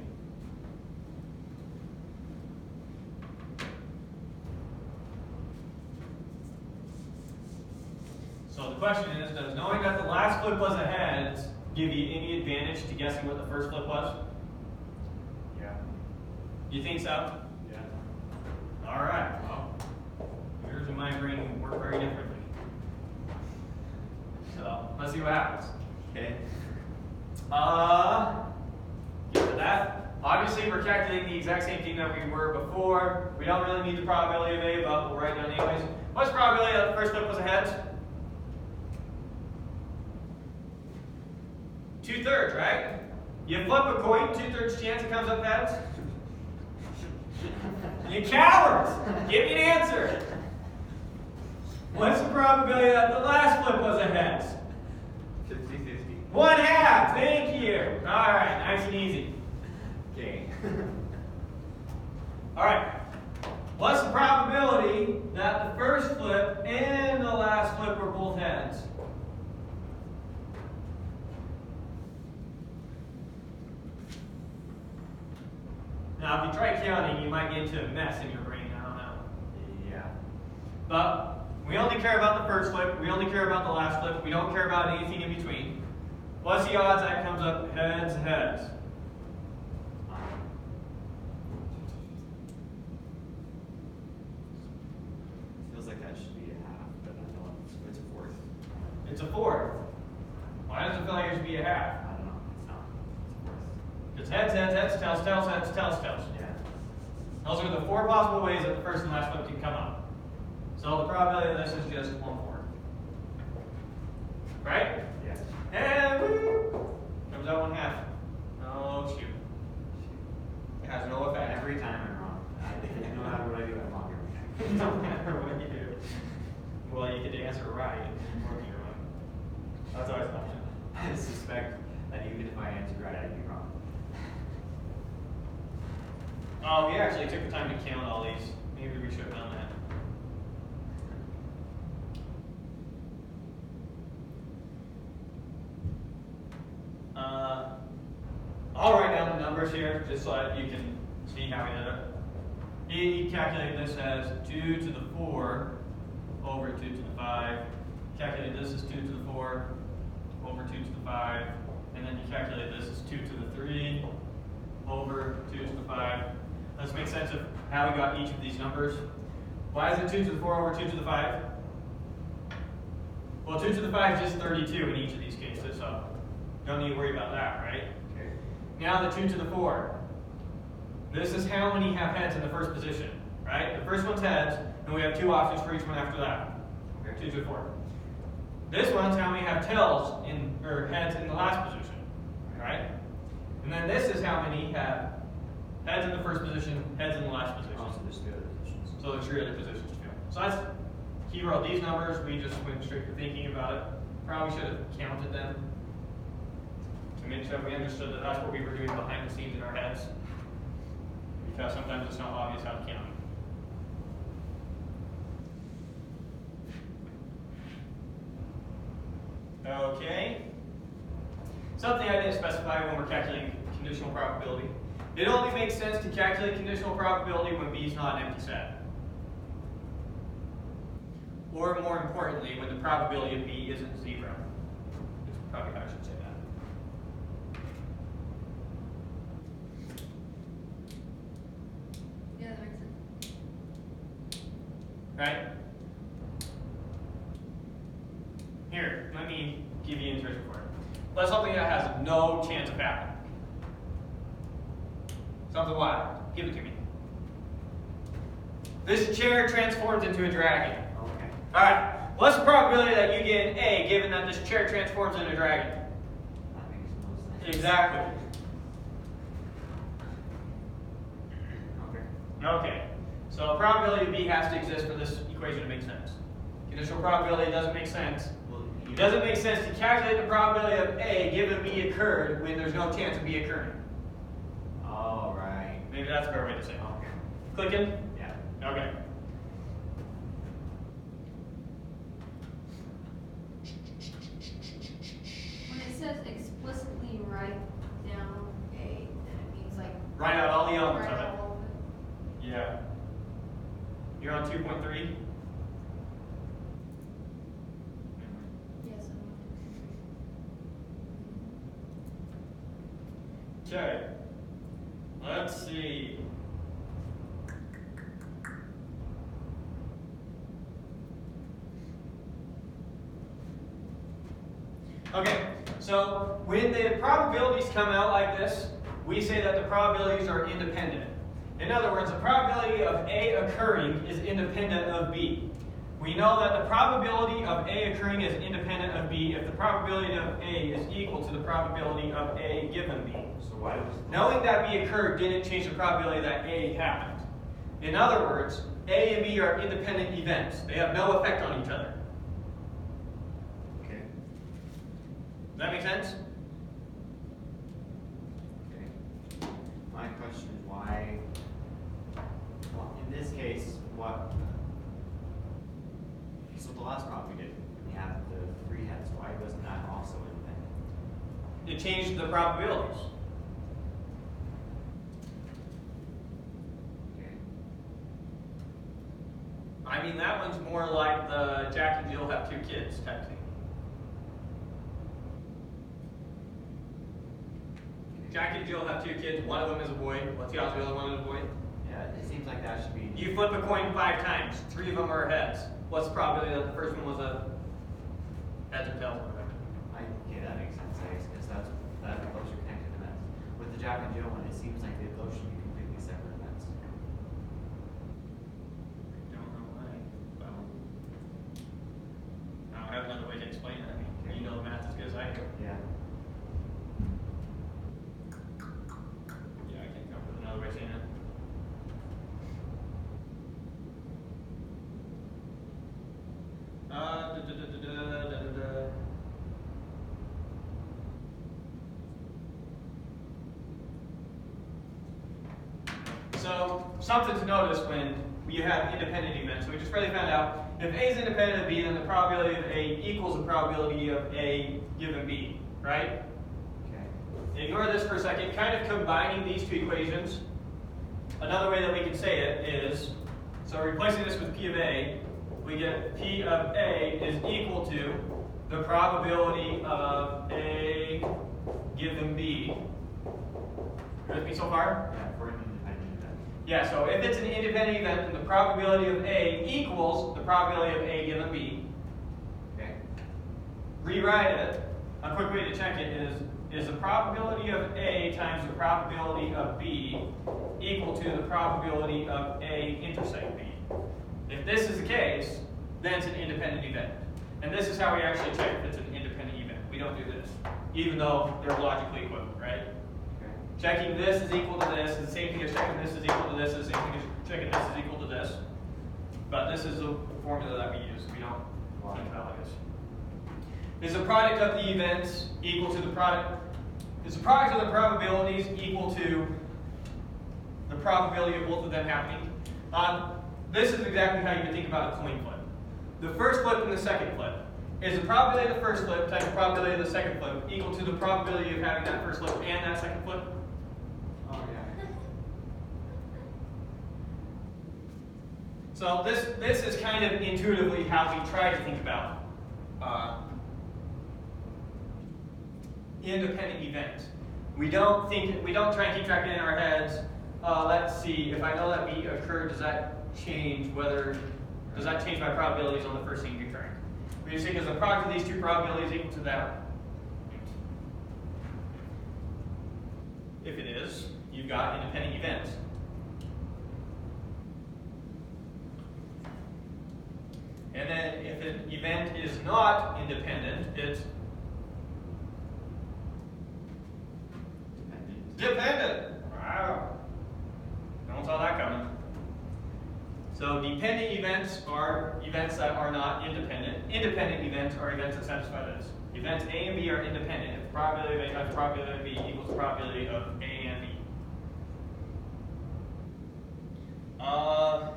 So the question is, does knowing that the last flip was a heads give you any advantage to guessing what the first flip was? Yeah. You think so? Yeah. All right. Well, yours and my brain work very differently. So let's see what happens. Okay. Get to that. Obviously, we're calculating the exact same thing that we were before. We don't really need the probability of A, but we'll write it down anyways. What's the probability that the first flip was a heads? 2/3, right? You flip a coin, 2/3 chance it comes up heads. You cowards! Give me an answer. What's the probability that the last flip was a heads? 50-50. 1/2. Thank you. All right, nice and easy. Okay. All right. What's the probability that the first flip and the last flip were both heads? Now, if you try counting, you might get into a mess in your brain. I don't know. Yeah. But we only care about the first flip. We only care about the last flip. We don't care about anything in between. What's the odds that comes up heads, heads? Feels like that should be a half, but I know it's a fourth. It's a 4. Why does it feel like it should be a half? I don't know. It's not. It's a fourth. It's heads, heads, heads, tails, tails, heads, tails, tails. Yeah. Those are the 4 possible ways that the first and last flip can come up. So the probability of this is just 1/4. Right? Yeah. And woo! Comes out 1/2. Oh shoot. It has no effect. Every time I'm wrong. No matter what I do, I'm wrong every time. No matter what you do. Well, you get to answer right or you're wrong. That's always an option. I suspect that even if I answered right, I'd be wrong. Oh, we actually took the time to count all these. Maybe we should have done that. I'll write down the numbers here just so that you can see how we did it. You calculate this as 2 to the 4 over 2 to the 5. Calculate this as 2 to the 4 over 2 to the 5. And then you calculate this as 2 to the 3 over 2 to the 5. Let's make sense of how we got each of these numbers. Why is it 2 to the 4 over 2 to the 5? Well, 2 to the 5 is just 32 in each of these cases, so don't need to worry about that, right? Okay. Now the 2 to the 4. This is how many have heads in the first position, right? The first one's heads, and we have 2 options for each one after that. Okay, 2 to the 4. This one's how many have tails or heads in the last position, right? And then this is how many have heads in the first position, heads in the last position. Also, there's 3 other positions. So there's 3 other positions to fill. So that's, he wrote these numbers, we just went straight to thinking about it. Probably should have counted them to make sure we understood that that's what we were doing behind the scenes in our heads. Because sometimes it's not obvious how to count. Okay. Something I didn't specify when we're calculating conditional probability. It only makes sense to calculate conditional probability when B is not an empty set. Or more importantly, when the probability of B isn't 0. That's probably how I should say that. Yeah, that makes sense. Right? Here, let me give you an intuition for it. Let's something that has no chance of happening. Something wild. Give it to me. This chair transforms into a dragon. Okay. Alright, what's the probability that you get an A given that this chair transforms into a dragon? That makes no sense. Exactly. Okay. Okay, so probability of B has to exist for this equation to make sense. Conditional probability doesn't make sense. It doesn't make sense to calculate the probability of A given B occurred when there's no chance of B occurring. Oh, right. Maybe that's a better way to say it. Okay. Clicking? Yeah. Okay. When it says explicitly write down A, then it means like. Write out all the elements write of it. out all of it. Yeah. You're on 2.3? Yes, Okay. Let's see. Okay, so when the probabilities come out like this, we say that the probabilities are independent. In other words, the probability of A occurring is independent of B. We know that the probability of A occurring is independent of B if the probability of A is equal to the probability of A given B. So why was Knowing that B occurred didn't change the probability that A happened. In other words, A and B are independent events. They have no effect on each other. Okay. Does that make sense? Okay. My question is why, well, in this case, what, so the last problem we did, we have the three heads, why wasn't that also independent? It changed the probabilities. Okay. I mean, that one's more like the Jack and Jill have 2 kids type thing. Jack and Jill have 2 kids. One of them is a boy. What's the odds the other one is a boy? Yeah, it seems like that should be. You flip a coin 5 times. 3 of them are heads. What's the probability that the first one was a heads or tails or whatever? Okay, that makes sense, I guess, because those are connected events. With the Jack and Jill one, it seems like those should be completely separate events. I don't know why. Well, I don't have another way to explain it. I mean, you know the math as good as I do. Yeah. Yeah, I can't come up with another way of saying it. So, something to notice when you have independent events. So we just really found out if A is independent of B, then the probability of A equals the probability of A given B, right? Okay. Ignore this for a second. Kind of combining these 2 equations. Another way that we can say it is, so replacing this with P of A, we get P of A is equal to the probability of A given B. You with me so far? Yeah, for an independent event. Yeah, so if it's an independent event, then the probability of A equals the probability of A given B. Okay. Rewrite it. A quick way to check it is the probability of A times the probability of B equal to the probability of A intersect B. If this is the case, then it's an independent event. And this is how we actually check if it's an independent event. We don't do this, even though they're logically equivalent, right? Okay. Checking this is equal to this is the same thing as checking this is equal to this is the same thing as checking this is equal to this. But this is the formula that we use. We don't think about like this. Is the product of the events equal to the product? Is the product of the probabilities equal to the probability of both of them happening? This is exactly how you would think about a coin flip. The first flip and the second flip. Is the probability of the first flip times the probability of the second flip equal to the probability of having that first flip and that second flip? Oh, yeah. So this is kind of intuitively how we try to think about independent events. We don't try and keep track of it in our heads. Let's see, if I know that B occurred, does that change my probabilities on the first thing occurring? We just think is the product of these 2 probabilities equal to that? If it is, you've got independent events. And then if an event is not independent, it's dependent. Wow. No one saw that coming. So dependent events are events that are not independent. Independent events are events that satisfy this. Events A and B are independent if the probability of A times the probability of B equals the probability of A and B. I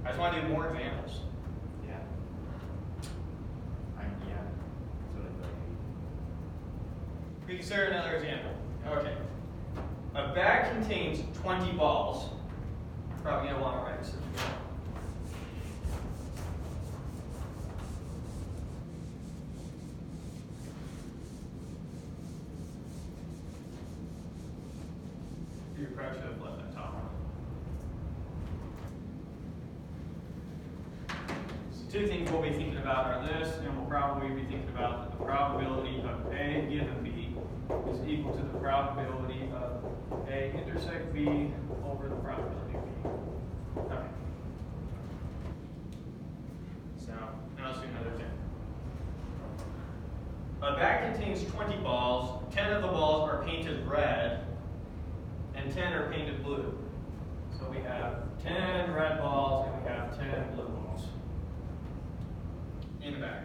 just want to do more examples. Yeah. Yeah. That's what I thought. We consider another example. Okay. A bag contains 20 balls. Probably going to want to write this as well. You probably should have left that top one. So two things we'll be thinking about are this, and we'll probably be thinking about the probability of A given B is equal to the probability of A intersect B over the probability of B. Okay. So, now let's do another example. A bag contains 20 balls. 10 of the balls are painted red, and 10 are painted blue. So we have 10 red balls, and we have 10 blue balls in the bag.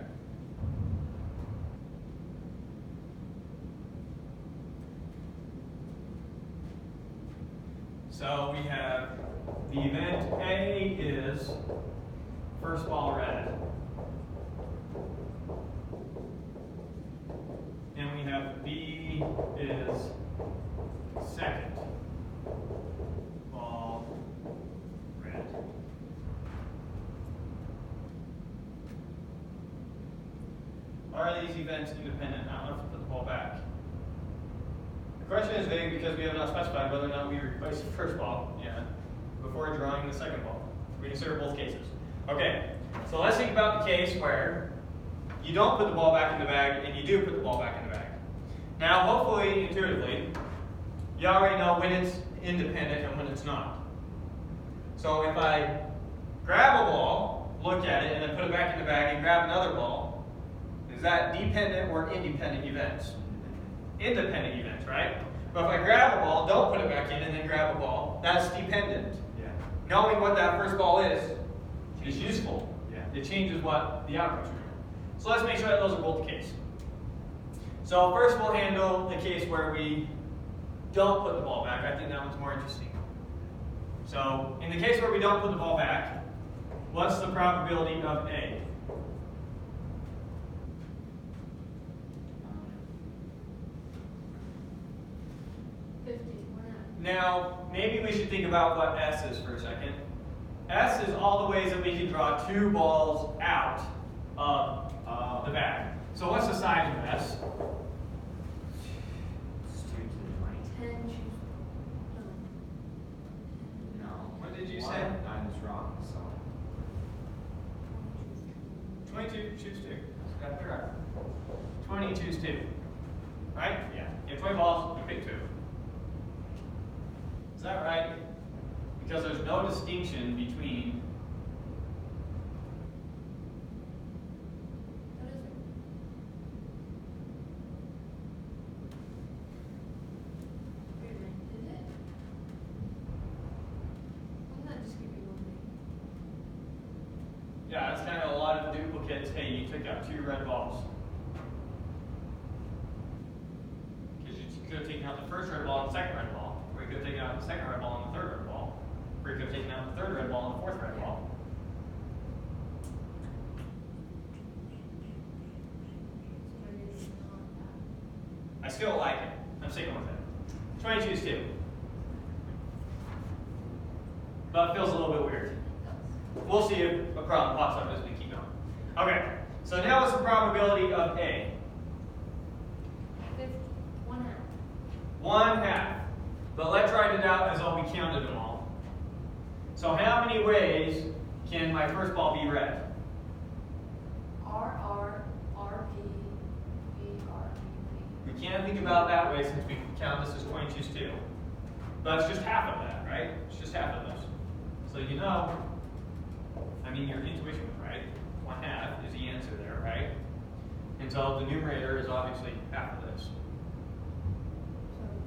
So we have the event A is first ball red. And we have B is second ball red. Are these events independent? Now let's put the ball back. The question is vague because we have not specified whether or not we replace the first ball before drawing the second ball. We consider both cases. Okay, so let's think about the case where you don't put the ball back in the bag and you do put the ball back in the bag. Now, hopefully, intuitively, you already know when it's independent and when it's not. So if I grab a ball, look at it, and then put it back in the bag and grab another ball, is that dependent or independent events? Independent events, right? But if I grab a ball, don't put it back in, and then grab a ball, that's dependent. Yeah. Knowing what that first ball is useful. Yeah. It changes what the outcomes are. So let's make sure that those are both the case. So first we'll handle the case where we don't put the ball back. I think that one's more interesting. So in the case where we don't put the ball back, what's the probability of A? Now, maybe we should think about what S is for a second. S is all the ways that we can draw two balls out of the bag. So what's the size of S? It's 2 to the 20. 10 choose. No. What did you One, say? I was wrong, so. 22 choose 2. Got it right. 20 choose 2. Right? Yeah. You have 20 balls, you pick 2. Is that right? Because there's no distinction between What is it? Wait a minute, is it? Wouldn't that just give you one thing? Yeah, it's kind of a lot of duplicates. Hey, you took out 2 red balls. Because you could have taken out the first red ball and the second red ball. Or you could have taken out the second red ball and the third red ball. Or you could have taken out the third red ball and the fourth red ball. So maybe it's not that. I still like it. I'm sticking with it. 20 choose 2. But it feels a little bit weird. We'll see if a problem pops up as we keep going. Okay, so now what's the probability of A? 50, 1/2. 1/2. But let's write it out as though we counted them all. So how many ways can my first ball be read? R, R, R, P, P, R, P, We can't think about it that way since we count this as 20 choose 2. But it's just half of that, right? It's just half of this. So you know, I mean, your intuition was right. 1/2 is the answer there, right? And so the numerator is obviously half of this.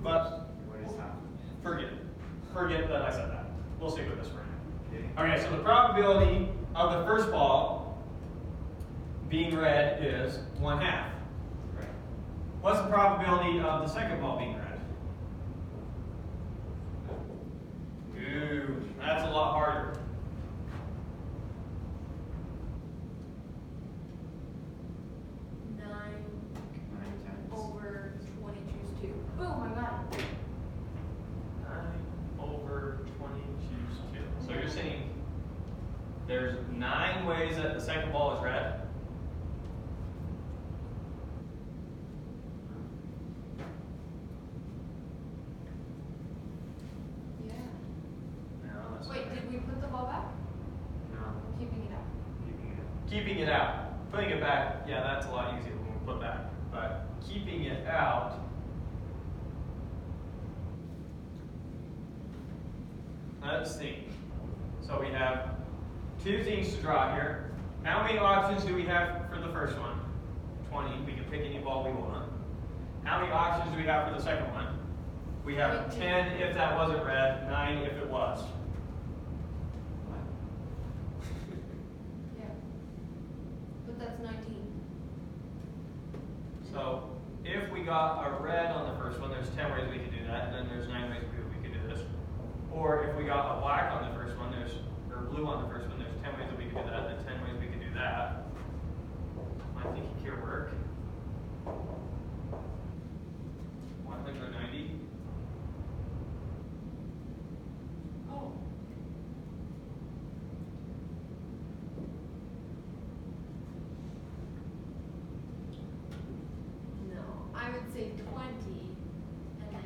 But What is that? forget that I said that. We'll stick with this for now. Okay. Okay, so the probability of the first ball being red is 1/2. Right. What's the probability of the second ball being red? Ooh, that's a lot harder. 9 9 times. over 20 choose 2. Boom, I got it. 9 over 20 choose 2. So you're saying there's 9 ways that the second ball is red? Yeah. No, that's Wait, did we put the ball back? No. We're keeping it out. Keeping it. keeping it out. Putting it back, yeah, that's a lot easier when we put back. But keeping it out, let's see. So we have 2 things to draw here. How many options do we have for the first one? 20. We can pick any ball we want. How many options do we have for the second one? We have 10 if that wasn't red, 9 if it was. What? Yeah. But that's 19. So if we got a red on the first one, there's 10 ways we could do that, and then there's 9 ways we could do this. Or if we got a black on the first one, or blue on the first one, there's 10 ways that we could do that, and 10 ways we could do that. My thinking here work. 190. Oh. No, I would say 20 and 19.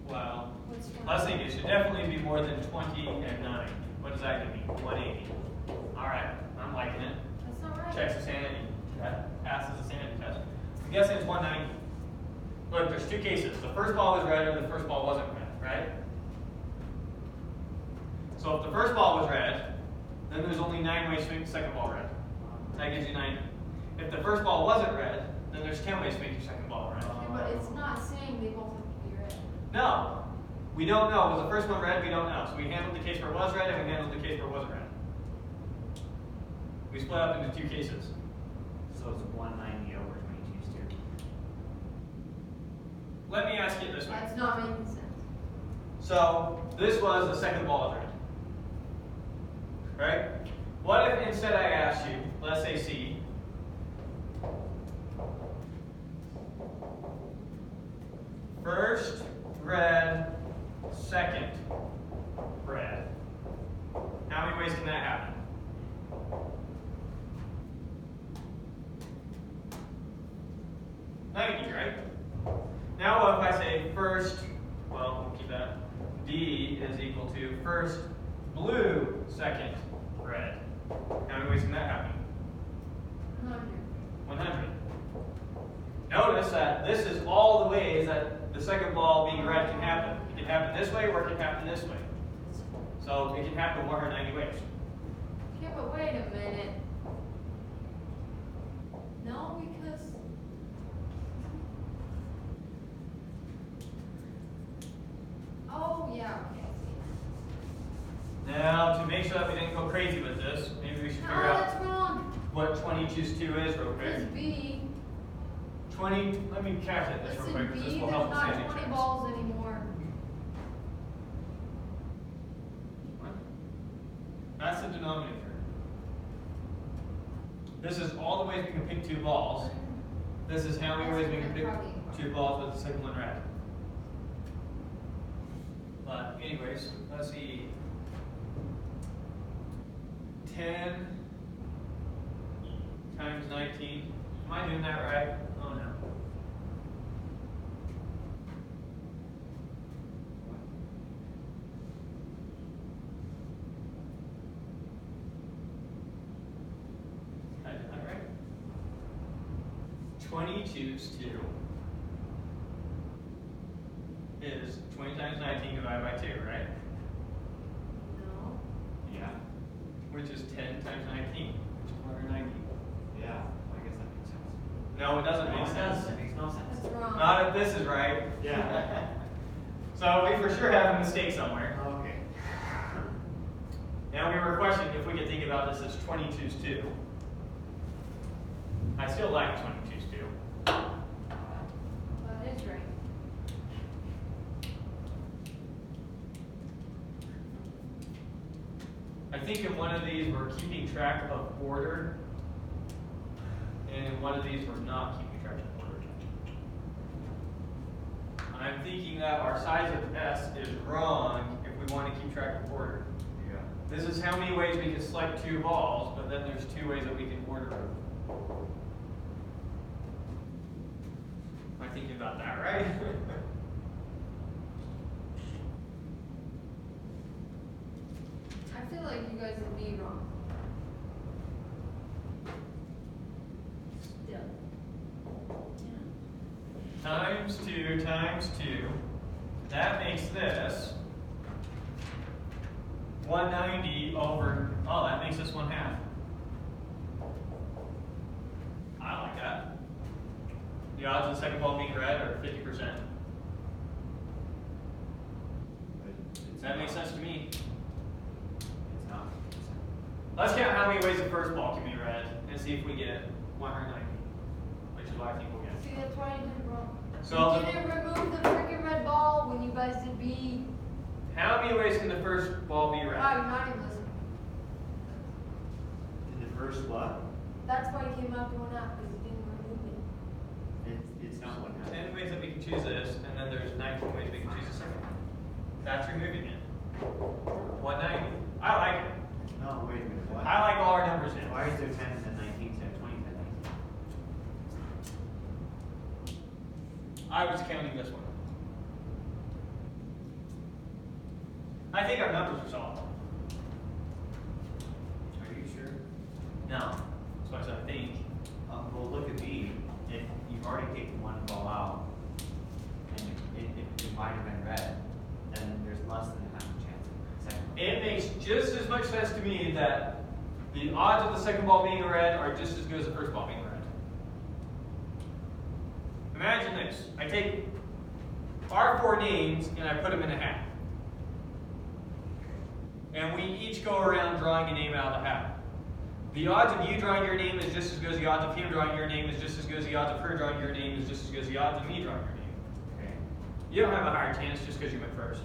Well, What's 20? I think it should definitely be more than 20 and 9. What does that give me? 180. All right, I'm liking it. That's not right. Checks the sanity. That passes the sanity test. I'm guessing it's 190. Look, there's 2 cases. The first ball was red or the first ball wasn't red, right? So if the first ball was red, then there's only 9 ways to make the second ball red. That gives you 90. If the first ball wasn't red, then there's 10 ways to make your second ball red. Okay, but it's not saying they both have to be red. No, we don't know. Was the first one red? We don't know. So we handled the case where it was red and we handled the case where it wasn't red. We split up into 2 cases. So it's 190 over 20 choose 2. Let me ask you this way. That's not making sense. So this was the second ball is red. Right? What if instead I asked you, let's say C, first red, second red. How many ways can that happen? Ninety, right? Now what if I say first, well, we'll keep that, D is equal to first blue, second red. How many ways can that happen? 100. 100. Notice that this is all the ways that the second ball being red can happen. It can happen this way or it can happen this way. So it can happen 190 ways. Okay, but wait a minute. No, because oh yeah, okay, I see. Now, to make sure that we didn't go crazy with this, maybe we should No, figure out that's wrong. what 20 choose 2 is real quick. Because B, 20, let me calculate this real listen, quick, because B, this will there's help the not sanity 20 checks. balls anymore. What? That's the denominator. This is all the ways we can pick 2 balls. This is how many ways we can pick 2 balls with the second one red. But anyways, let's see. 10 times 19. Am I doing that right? Oh no. Did I do that right? 20 choose 2 is 20 times 19 divided by 2, right? No. Yeah. Which is 10 times 19, which is 190. Yeah. I guess that makes sense. No, it doesn't No, make it sense. does. It makes no sense. That's wrong. Not if this is right. Yeah. So we for sure have a mistake somewhere. Okay. Now we were questioning if we could think about this as 22's 2. I still like 22's 2. That is right. I think in one of these we're keeping track of order, and in one of these we're not keeping track of order. I'm thinking that our size of S is wrong if we want to keep track of order. Yeah. This is how many ways we can select 2 balls, but then there's 2 ways that we can order them. Am I thinking about that right? I feel like you guys would be wrong. Still. Times 2 times 2. That makes this 190 over, oh, that makes this 1/2. I like that. The odds of the second ball being red are 50%. That makes sense to me. It's not. Let's count how many ways the first ball can be red and see if we get 190, which is what I think we'll get. See, that's why you did wrong. So, You didn't remove the freaking red ball when you guys did B. how many ways can the first ball be Wow, red? you're not even listening. In the first what? That's why you came out going out, because you didn't remove it. It's not what happened. 10 ways that we can choose this, and then there's 19 ways we can choose the second one. That's removing it. 190. I like it. No, wait a minute. What? I like all our numbers in. Why is there 10 and then 19 instead of 20 and then 19? I was counting this one. I think our numbers are solid. Are you sure? No. That's what I said I think. Well, look at B. If you've already taken one ball out, and it might have been red, then there's less than half a chance of the second one. It makes just as much sense to me that the odds of the second ball being red are just as good as the first ball being red. Imagine this. I take our 4 names and I put them in a hat. And we each go around drawing a name out of the hat. The odds of you drawing your name is just as good as the odds of him drawing your name is just as good as the odds of her drawing your name is just as good as the odds of me drawing your name. Okay. You don't have a higher chance just because you went first.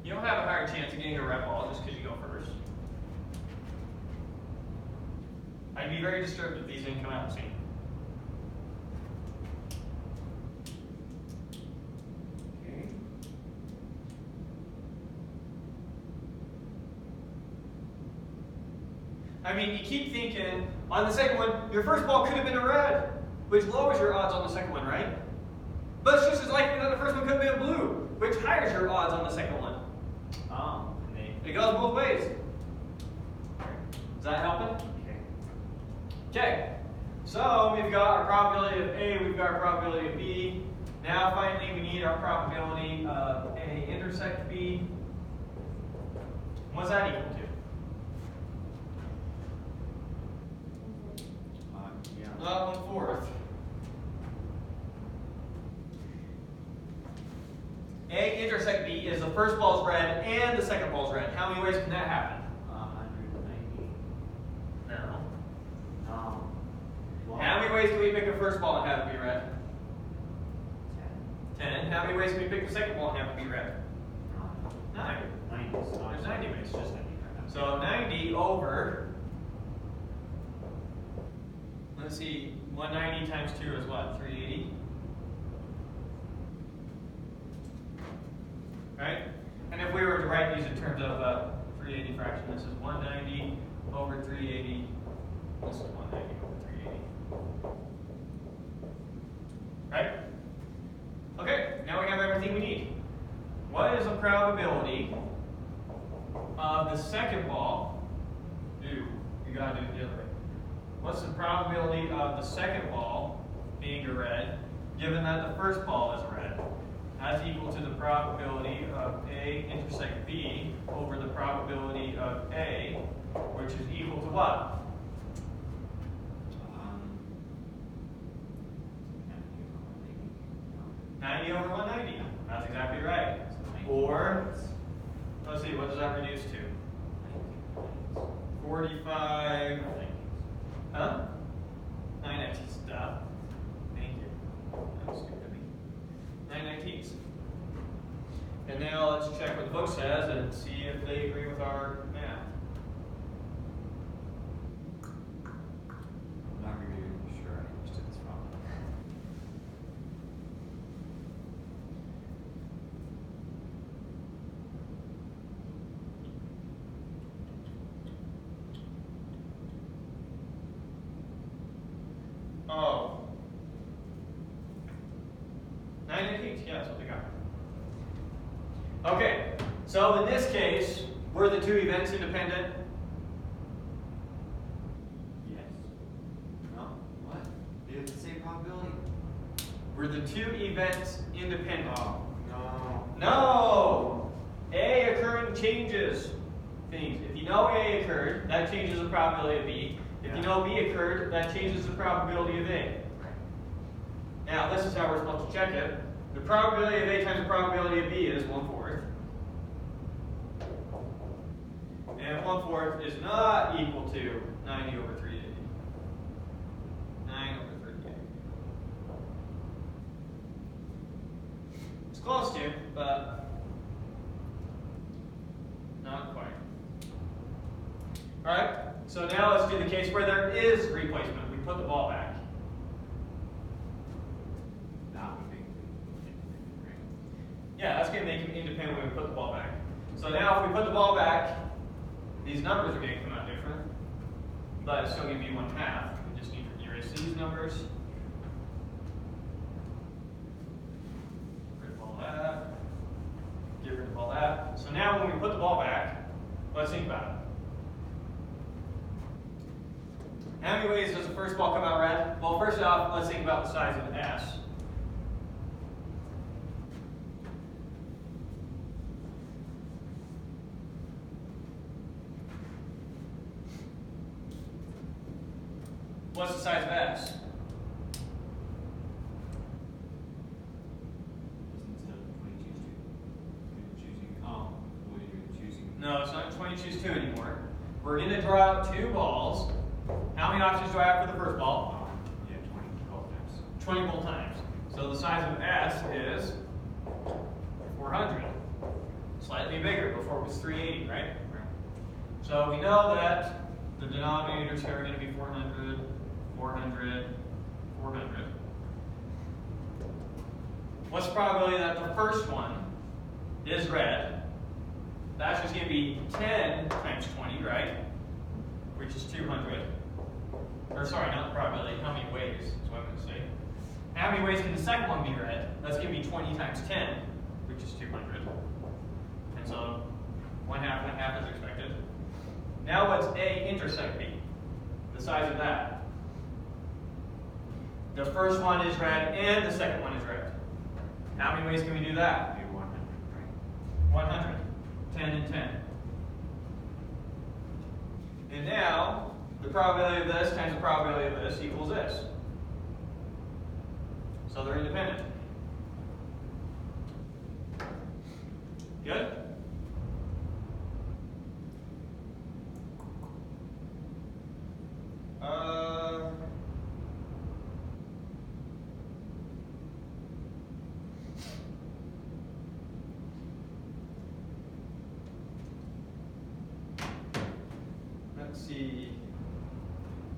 You don't have a higher chance of getting a red ball just because you go first. I'd be very disturbed if these didn't come out the same. Okay. I mean, you keep thinking, on the second one, your first ball could have been a red, which lowers your odds on the second one, right? But it's just as likely that the first one could have been a blue, which higher your odds on the second one. Oh, and they. It goes both ways. Is that helping? Okay. Okay, so we've got our probability of A, we've got our probability of B. Now finally we need our probability of A intersect B. What's that equal to? Yeah. 1/4. A intersect B is the first ball's red and the second ball's red. How many ways can that happen? 190. No. Well, How many ways can we pick the first ball and have it be red? 10. 10. How many ways can we pick the second ball and have it be red? 9. 90. There's 90 ways. It's just 90. So 90 over, let's see, 190 times 2 is what? 380? Right? And if we were to write these in terms of 380 fraction, this is 190 over 380. This is 190 over 380. Right? Okay, now we have everything we need. What is the probability of the second ball? You gotta do it the other way. What's the probability of the second ball being a red, given that the first ball is red? That's equal to the probability of A intersect B over the probability of A, which is equal to what? 90 over 190. That's exactly right. Or, let's see, what does that reduce to? 45, huh? 9/19 stuff. Thank you. That was good to me. 9/19. And now let's check what the book says and see if they agree with our math. I'm not really sure I understood this problem. Oh. 9/18, yeah, that's what they got. Okay, so in this case, were the two events independent? Yes. No. What? They have the same probability? Were the two events independent? Oh, no. No! A occurring changes things. If you know A occurred, that changes the probability of B. If you know B occurred, that changes the probability of A. Now, this is how we're supposed to check it. The probability of A times the probability of B is 1/4. And 1/4 is not equal to 90 over 380. 9 over 38. It's close to, but not quite. Alright, so now let's do the case where there is replacement. We put the ball back. That would make it right. Yeah, that's going to make him independent when we put the ball back. So now if we put the ball back, these numbers are going to come out different, but it's still going to be 1/2. We just need to erase these numbers. Get rid of all that. Get rid of all that. So now when we put the ball back, let's think about it. How many ways does the first ball come out red? Well, first off, let's think about the size of S. What's the size of S? Instead of 20 choose 2. You're choosing, well, you're choosing. No, it's not 20 choose 2 anymore. We're going to draw out two balls. How many options do I have for the first ball? Yeah, 20 both times. 20 both times. So the size of S is 400. Slightly bigger. Before it was 380, right? So we know that the denominators here are going to be 400, 400, 400. What's the probability that the first one is red? That's just going to be 10 times 20, right? Which is 200. Or sorry, not the probability, how many ways is what I'm going to say. How many ways can the second one be red? That's going to be 20 times 10, which is 200. And so 1/2 and 1/2 is expected. Now what's A intersect B? The size of that. The first one is red and the second one is red. How many ways can we do that? Maybe 100, right? 100. 10 and 10. And now, the probability of this times the probability of this equals this. So they're independent. Good? Let's see.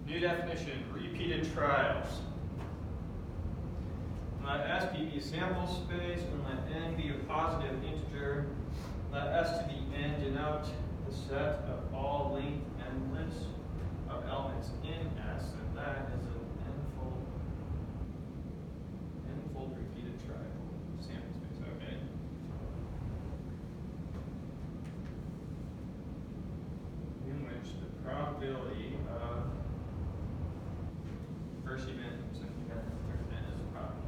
New definition, repeated trials. Let S be a sample space and let N be a positive integer. Let S to the N denote the set of all length endless of elements in S, and that is an n-fold repeated trial. Sample space, okay. In which the probability of first event and second event and third event is a problem.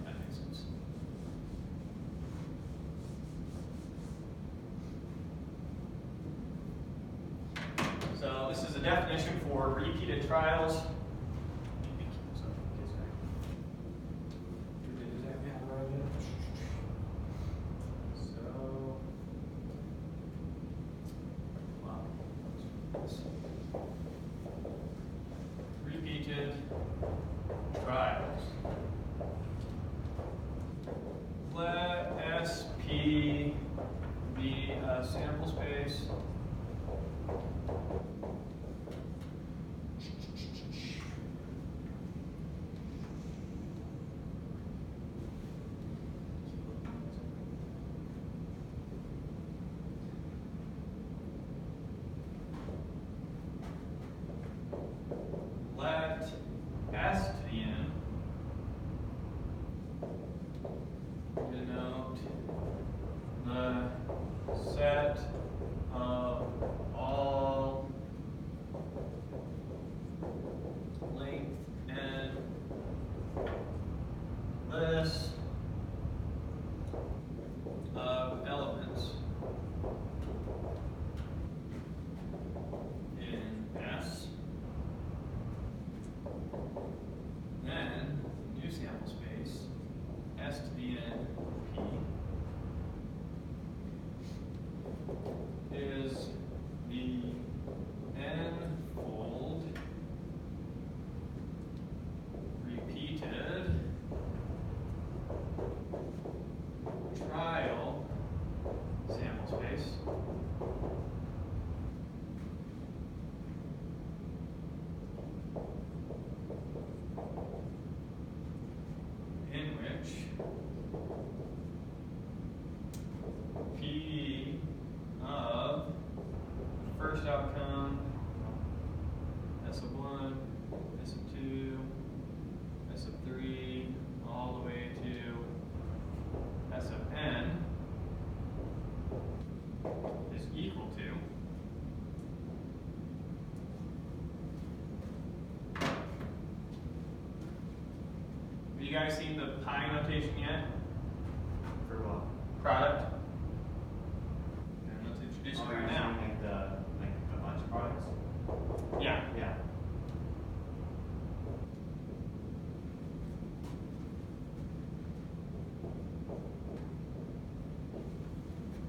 That makes sense. So this is a definition for repeated trials. trials. Let SP be a sample space. Let S to the n denote the set of all length n lists of elements in S. Then, new sample space, S to the n P is the n-fold repeated trial sample space in which P of the first outcome, S of 1, S of 2, S of 3, all the way to S of n is equal to have you guys seen the pi notation yet? For what? Product. And let's introduce it Oh, right you're now. saying like a bunch of products? Yeah. Yeah.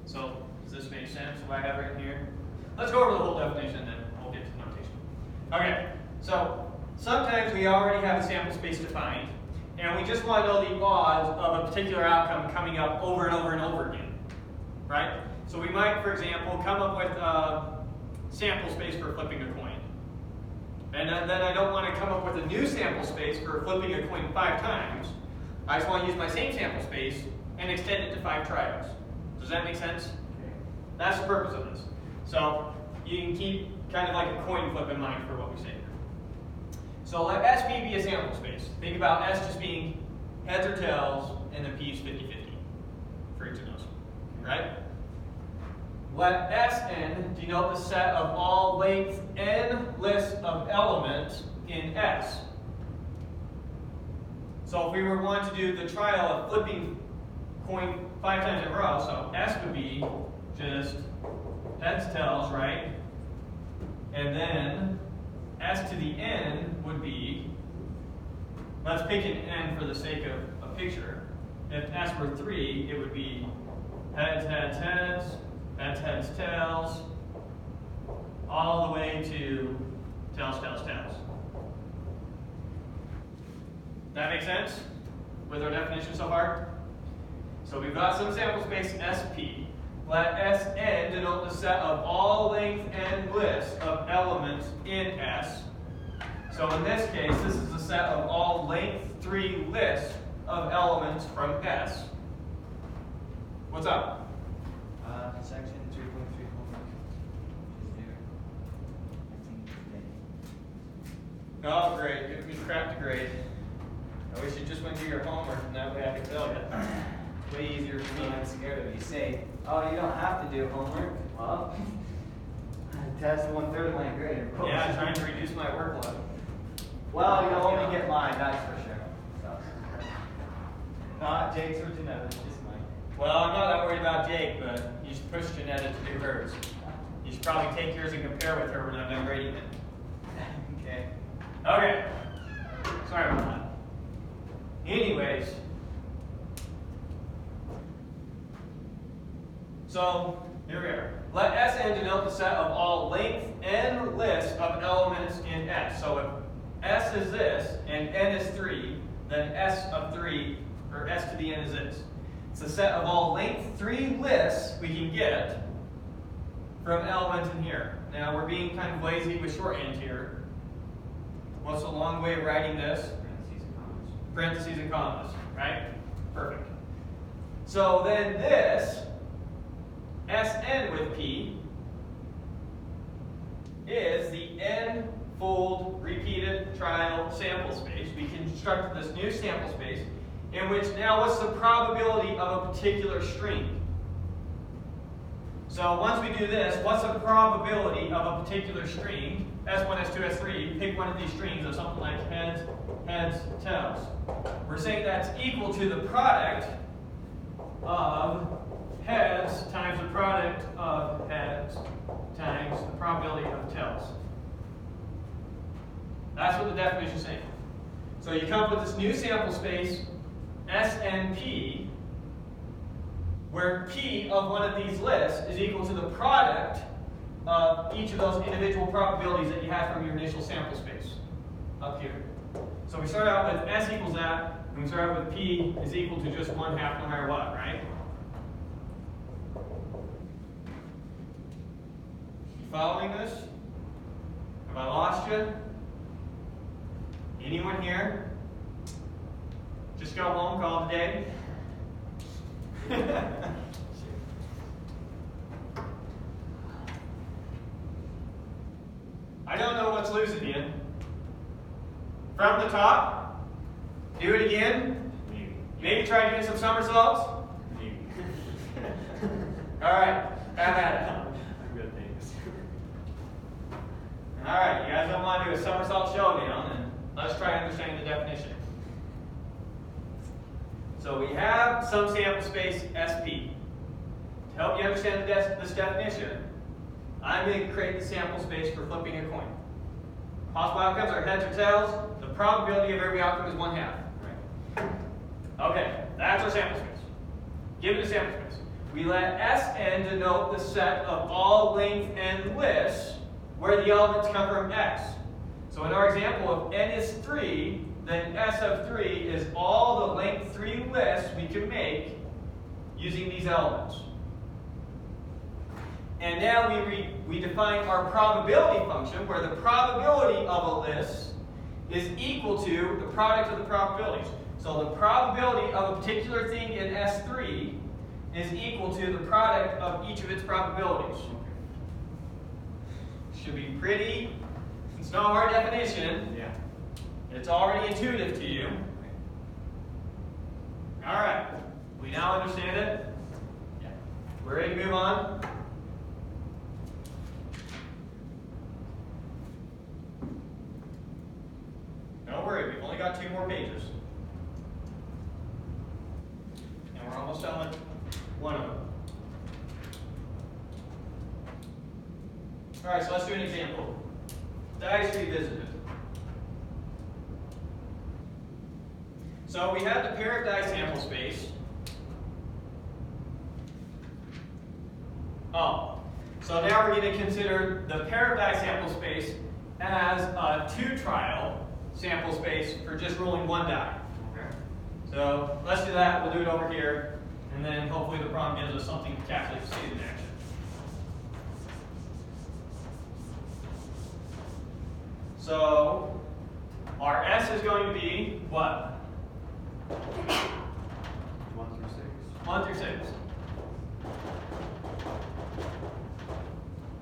So, does this make sense what I have written here? Let's go over the whole definition and then we'll get to notation. Okay, so sometimes we already have a sample space defined and we just want to know the odds of a particular outcome coming up over and over and over again, right? So we might, for example, come up with a sample space for flipping a coin. And then I don't want to come up with a new sample space for flipping a coin 5 times. I just want to use my same sample space and extend it to 5 trials. Does that make sense? Okay. That's the purpose of this. So you can keep kind of like a coin flip in mind for what we say here. So let SP be a sample space. Think about S just being heads or tails, and then P is 50-50 for each of those, right? Let Sn denote the set of all length n lists of elements in S. So if we were wanting to do the trial of flipping coin 5 times in a row, so S would be just heads, tails, right? And then S to the n would be, let's pick an n for the sake of a picture. If S were 3, it would be heads, heads, heads, heads, heads, tails, all the way to tails, tails, tails. That make sense with our definition so far? So we've got some sample space SP. Let Sn denote the set of all length n lists of elements in S. So in this case, this is the set of all length 3 lists of elements from S. What's up? Section 3.3 homework is due. I think today. Oh, great. We cracked a grade. I wish you just went do your homework and that way I could tell you. Way easier for me. I'm scared of you. Say, oh, you don't have to do homework. Well, test 1/3 of my grade. Of course. Yeah, trying to reduce my workload. Well, you'll only get mine, that's for sure. So. Not Jake's or Janetta's, just mine. Well, I'm not that worried about Jake, but you should push Janetta to do hers. You should probably take yours and compare with her when I'm done grading it. Okay. Okay. Sorry about that. Anyways. So, here we are. Let Sn denote the set of all length n lists of elements in S. So if S is this and n is 3, then S of 3, or S to the n is this. It's a set of all length 3 lists we can get from elements in here. Now we're being kind of lazy with shorthand here. What's a long way of writing this? Parentheses and commas. Parentheses and commas, right? Perfect. So then this Sn with P is the n-fold repeated trial sample space. We constructed this new sample space in which now what's the probability of a particular string? So once we do this, what's the probability of a particular string? S1, S2, S3, pick one of these strings of something like heads, heads, tails. We're saying that's equal to the product of heads times the product of heads times the probability of tails. That's what the definition is saying. So you come up with this new sample space, SNP, where P of one of these lists is equal to the product of each of those individual probabilities that you had from your initial sample space up here. So we start out with S equals that, and we start out with P is equal to just 1/2 no matter what, right? Following this? Have I lost you? Anyone here? Just go home, call it a day? I don't know what's losing you. From the top, do it again. Maybe try doing some somersaults. All right, have at it. I'm good, thanks. All right, you guys don't want to do a somersault showdown, then let's try understanding the definition. So we have some sample space SP. To help you understand this definition, I'm going to create the sample space for flipping a coin. Possible outcomes are heads or tails. The probability of every outcome is 1/2. Right. Okay, that's our sample space. Given the sample space, we let Sn denote the set of all length n lists where the elements come from X. So in our example, if n is 3, then S of 3 is all the length 3 lists we can make using these elements. And now we define our probability function, where the probability of a list is equal to the product of the probabilities. So the probability of a particular thing in S3 is equal to the product of each of its probabilities. Should be pretty, it's not a hard definition. Yeah. It's already intuitive to you. All right, we now understand it. Yeah. We're ready to move on. Don't worry, we've only got 2 more pages. And we're almost done with one of them. All right, so let's do an example. Dice revisited. So we have the pair of die sample space. So now we're going to consider the pair of die sample space as a 2-trial sample space for just rolling 1 die. Okay. So let's do that. We'll do it over here, and then hopefully the problem gives us something to actually see in action. So our S is going to be what? 1 through 6. 1 through 6.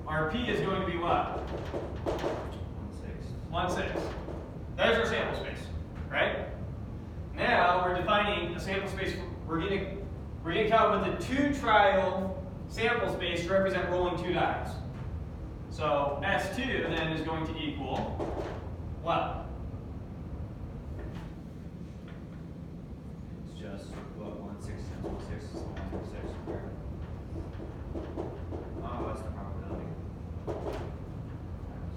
Our P is going to be what? 1, 6. 1, 6. There's our sample space, right? Now we're defining a sample space. We're going to come up with a 2-trial sample space to represent rolling 2 dice. So S2 then is going to equal what? It's just what 1, 6 times 1, 6 is 1 through 6. Oh, that's the probability.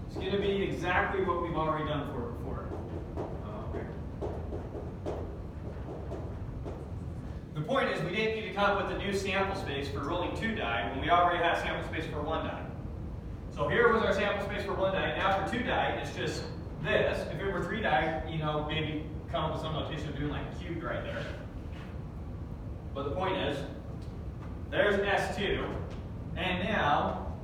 It's going to be exactly what we've already done for before. Oh, okay. The point is we didn't need to come up with a new sample space for rolling 2 die when we already had sample space for 1 die. So here was our sample space for 1 die. Now for 2 die, it's just this. If it were 3 die, maybe come up with some notation of doing like cubed right there. But the point is, there's S2, and now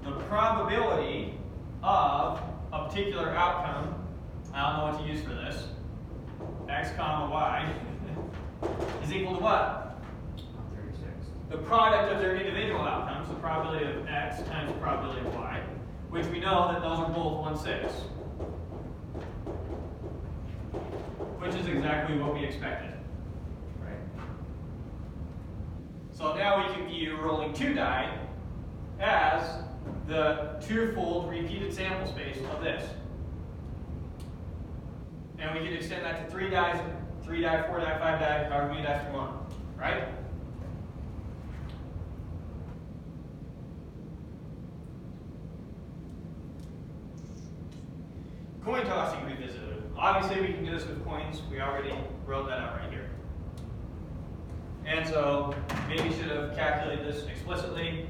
the probability of a particular outcome, I don't know what to use for this, x comma y, is equal to what? 36. The product of their individual outcomes, the probability of x times the probability of y, which we know that those are both 1/6, which is exactly what we expected. Right. So now we can view rolling 2 die as the twofold repeated sample space of this. And we can extend that to 3 dies, 3 die, 4 die, 5 die, however many dice we want, right? Coin tossing revisited. Obviously we can do this with coins. We already wrote that out right here. And so maybe should have calculated this explicitly.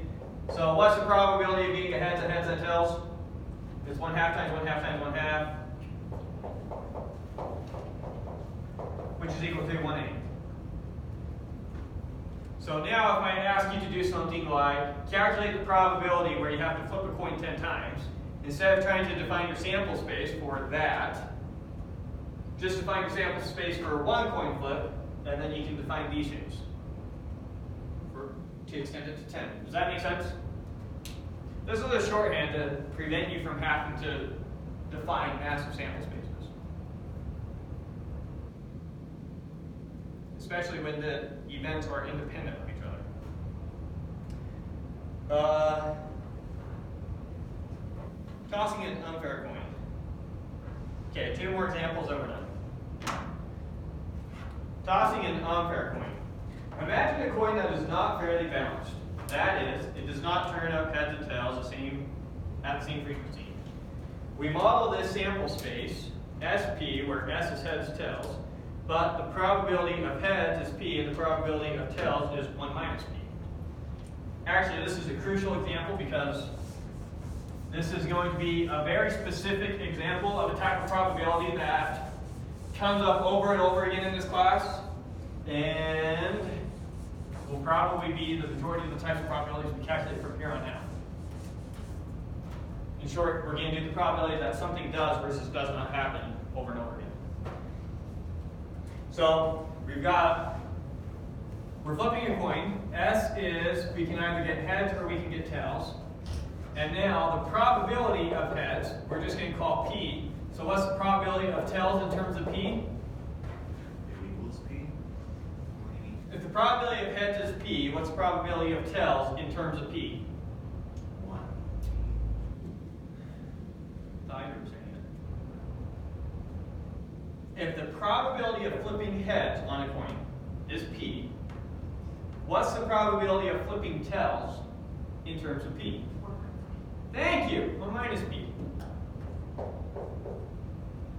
So what's the probability of getting a heads, and tails? It's 1/2 times 1/2 times 1/2, which is equal to 1/8. So now if I ask you to do something like calculate the probability where you have to flip a coin 10 times, instead of trying to define your sample space for that, just define your sample space for one coin flip, and then you can define these shapes to extend it to 10. Does that make sense? This is a shorthand to prevent you from having to define massive sample spaces, especially when the events are independent of each other. Tossing an unfair coin. Okay, 2 more examples and we're done. Tossing an unfair coin. Imagine a coin that is not fairly balanced. That is, it does not turn up heads and tails at the same frequency. We model this sample space, SP, where S is heads, tails, but the probability of heads is P and the probability of tails is 1 minus P. Actually, this is a crucial example because this is going to be a very specific example of a type of probability that comes up over and over again in this class, and will probably be the majority of the types of probabilities we calculate from here on out. In short, we're going to do the probability that something does versus does not happen over and over again. So we're flipping a coin. S is, we can either get heads or we can get tails. And now the probability of heads, we're just going to call P. So what's the probability of tails in terms of P? It equals P. What do you mean? If the probability of heads is P, what's the probability of tails in terms of P? 1. Thought you were saying it. If the probability of flipping heads on a coin is P, what's the probability of flipping tails in terms of P? Thank you, 1 minus P.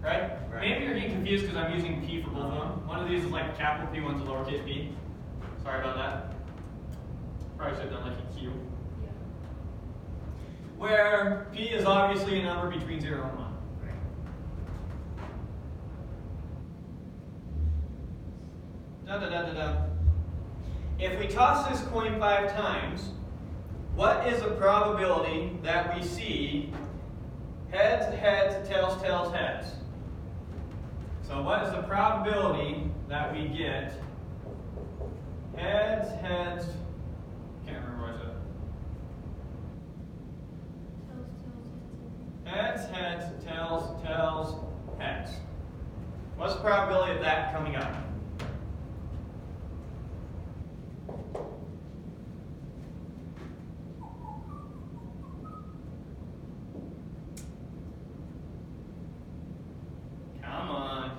Right? Maybe you're getting confused because I'm using P for both of them. One of these is like a capital P, one's a lowercase p. Sorry about that. Probably should have done like a Q. Yeah. Where P is obviously a number between 0 and 1. Da da da da da. If we toss this coin 5 times, what is the probability that we see heads, heads, tails, tails, heads? So what is the probability that we get heads, heads, can't remember what I said. Heads, heads, tails, tails, heads. What's the probability of that coming up? Come on.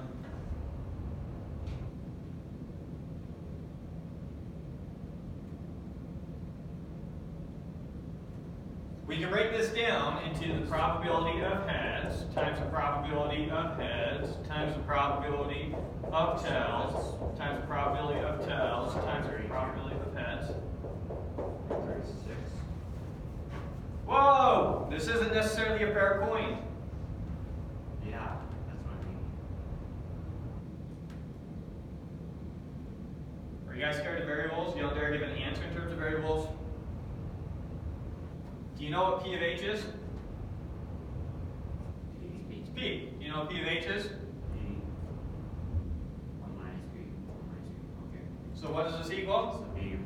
We can break this down into the probability of heads times the probability of heads times the probability of tails times the probability of tails times the probability of heads. 36. Whoa! This isn't necessarily a fair coin. Yeah, that's what I mean. you guys scared of variables? You don't dare give an answer in terms of variables? Do you know what P of H is? It's P. Do you know what P of H is? 1 minus b, 1 minus b. Okay. So what does this equal? So b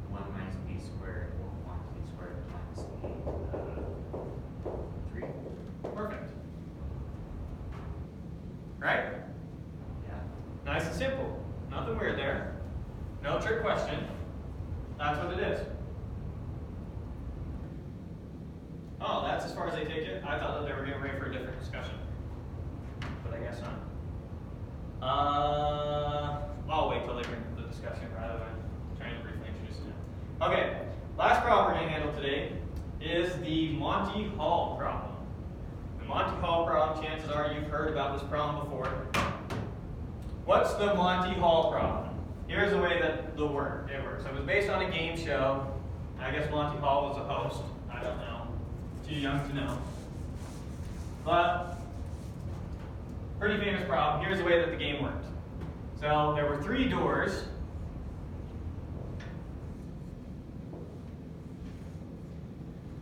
1 minus b squared, or 1 squared minus b 3. Perfect. Right? Yeah. Nice and simple. Nothing weird there. No trick question. That's what it is. Oh, that's as far as they take it? I thought that they were getting ready for a different discussion. But I guess not. I'll wait till they bring the discussion rather than trying to briefly introduce it. Okay, last problem we're going to handle today is the Monty Hall problem. The Monty Hall problem, chances are you've heard about this problem before. What's the Monty Hall problem? Here's the way that it works. It was based on a game show. I guess Monty Hall was a host. I don't know. Too young to know. But, pretty famous problem. Here's the way that the game worked. So, there were 3 doors.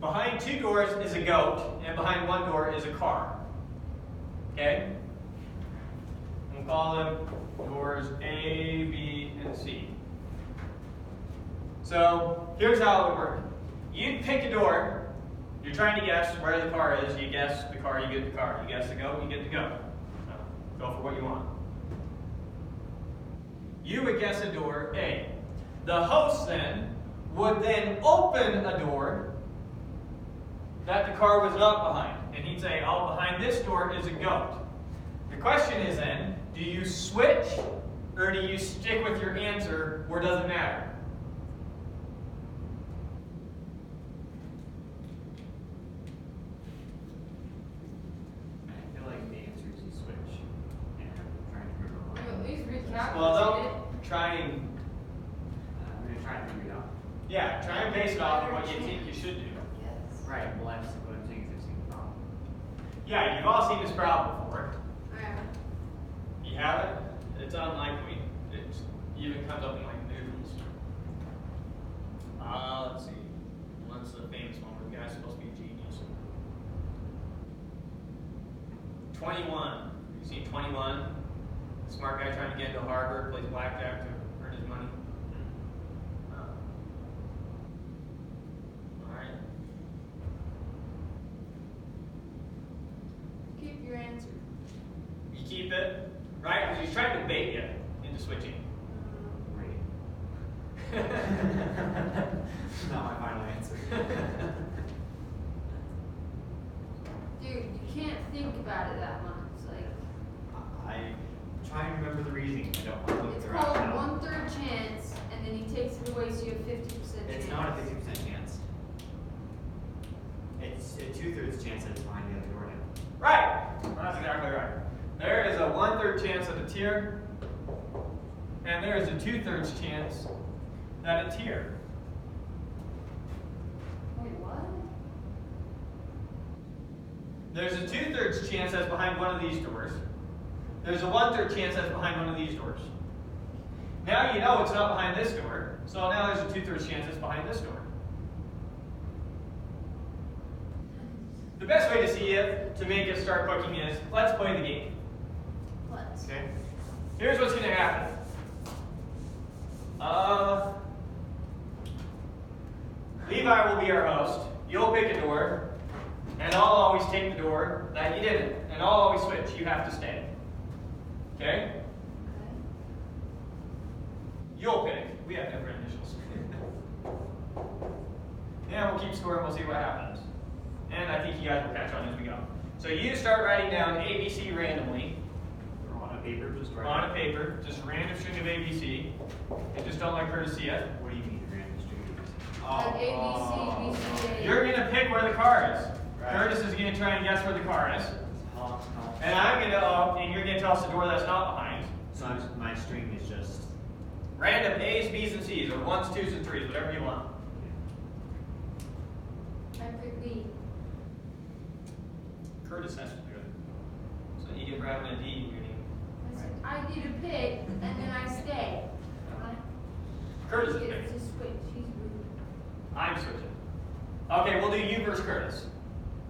Behind 2 doors is a goat, and behind 1 door is a car. Okay? We'll call them doors A, B, and C. So, here's how it would work. You'd pick a door. You're trying to guess where the car is. You guess the car, you get the car. You guess the goat, you get the goat. So, go for what you want. You would guess a door A. The host then would then open a door that the car was not behind. And he'd say, oh, behind this door is a goat. The question is then, do you switch or do you stick with your answer or does it matter? I feel like the answer is you switch. And I'm trying to remember why. At least recalculate Well, it. don't try and, I'm going to try and figure it out. yeah, try and base it off of what you think you should do. Yes. Right, well, what I'm saying is I've seen the problem. Yeah, you've all seen this problem before. I am. You haven't? It's unlikely. It even comes up in like movies. Let's see. What's the famous one where the guy's supposed to be a genius? 21. You seen 21? Smart guy trying to get into Harvard, plays blackjack to earn his money. Alright. Keep your answer. You keep it, right? Because he's trying to bait you into switching. Great. Not my final answer. Dude, you can't think about it that much. Like, I'm trying to remember the reasoning. I don't want to look it's at the called rationale. 1/3 chance, and then he takes it away, so you have 50% chance. It's not a 50% chance. It's a 2/3 chance that it's behind the other door now. Right! That's exactly right. There is a 1/3 chance that it's here, and there is a 2/3 chance that it's here. Wait, what? There's a 2/3 chance that's behind one of these doors. There's a 1/3 chance that's behind one of these doors. Now you know it's not behind this door, so now there's a 2/3 chance it's behind this door. The best way to see it, to make it start cooking, is let's play the game. Let's. Okay? Here's what's going to happen. Levi will be our host. You'll pick a door, and I'll always take the door that you didn't, and I'll always switch. You have to stay. Okay? Okay. You'll pick. We have different initials. Yeah, we'll keep score and we'll see what happens. And I think you guys will catch on as we go. So you start writing down ABC randomly. Or on a paper, just right. On a paper, just a random string of ABC. And just don't let her see it. What do you mean, random string? Like A, B, C, B, C, A. You're going to pick where the car is. Right. Curtis is going to try and guess where the car is. Oh, And I'm going to, and you're going to tell us the door that's not behind. so my string is just. Random A's, B's, and C's, or 1s, 2s, and 3s, whatever you want. I pick B. Curtis has to do it. So you get Brad and a D, you're going I said, I need a pick, and then I stay. Curtis is It's picking. just switch, he's rude. I'm switching. Okay, we'll do you versus Curtis.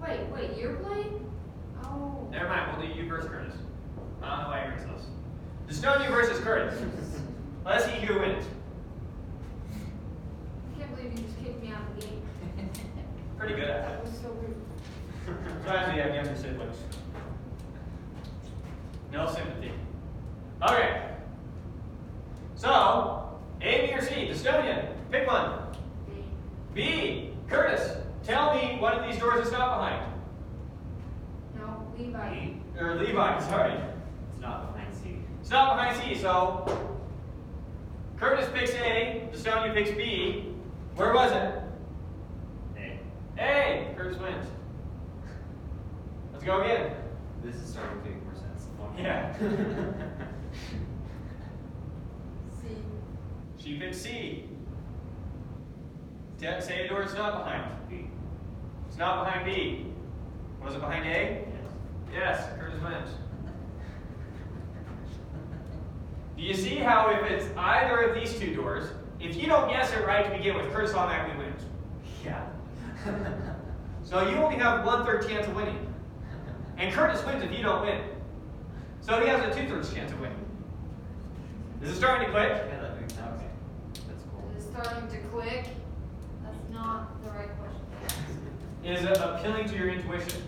Wait, you're playing? Oh. Never mind, we'll do you versus Curtis. I don't know why he brings those. Dystonia versus Curtis. Let's see who wins. I can't believe you just kicked me out of the game. Pretty good at That it. was so rude. Sometimes we have younger siblings. No sympathy. Okay. So, A, B, or C? Dystonia. Pick one. B. Curtis. Tell me one of these doors is not behind. No, Levi. E. Or Levi, sorry. It's not behind C. It's not behind C, so Curtis picks A, Dystonia picks B. Where was it? A. A. Curtis wins. Let's go again. This is starting to make more sense. Okay. Yeah. C. She picked C. Say a door it's not behind. B. It's not behind B. Was it behind A? Yes. Yes, Curtis wins. Do you see how if it's either of these two doors, if you don't guess it right to begin with, Curtis automatically wins? Yeah. So you only have 1/3 chance of winning. And Curtis wins if you don't win. So he has a 2/3 chance of winning. Is it starting to click? Yeah, that makes sense. That's cool. Is it starting to click? That's not the right question. Is it appealing to your intuition?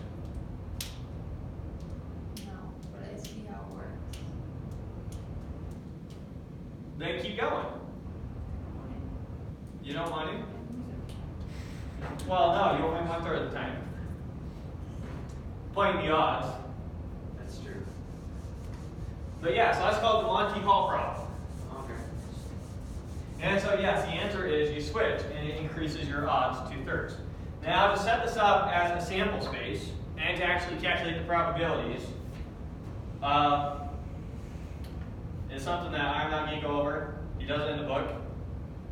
No, but I see how it works. Then keep going. You don't want it? Well, no, you only win 1/3 of the time. Playing the odds. That's true. But yeah, so that's called the Monty Hall problem. Okay. And so yes, the answer is you switch and it increases your odds 2/3. Now to set this up as a sample space and to actually calculate the probabilities is something that I'm not going to go over. He does it in the book.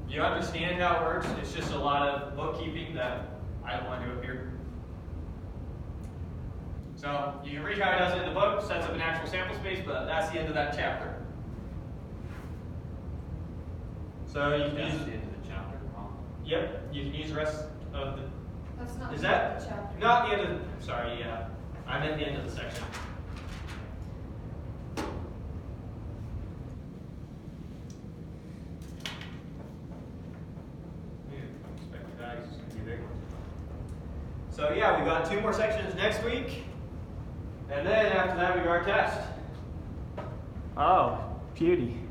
You understand how it works. It's just a lot of bookkeeping that I don't want to do up here. So you can read how he does it in the book, sets up an actual sample space, but that's the end of that chapter. So you can That's use, the end of the chapter. Wow. yep, you can use the rest of the, That's not is the that, chapter. not the end of, sorry, yeah, I meant the end of the section. Expected values is going to be a big one. So yeah, we got 2 more sections next week, and then after that we got our test. Oh, beauty.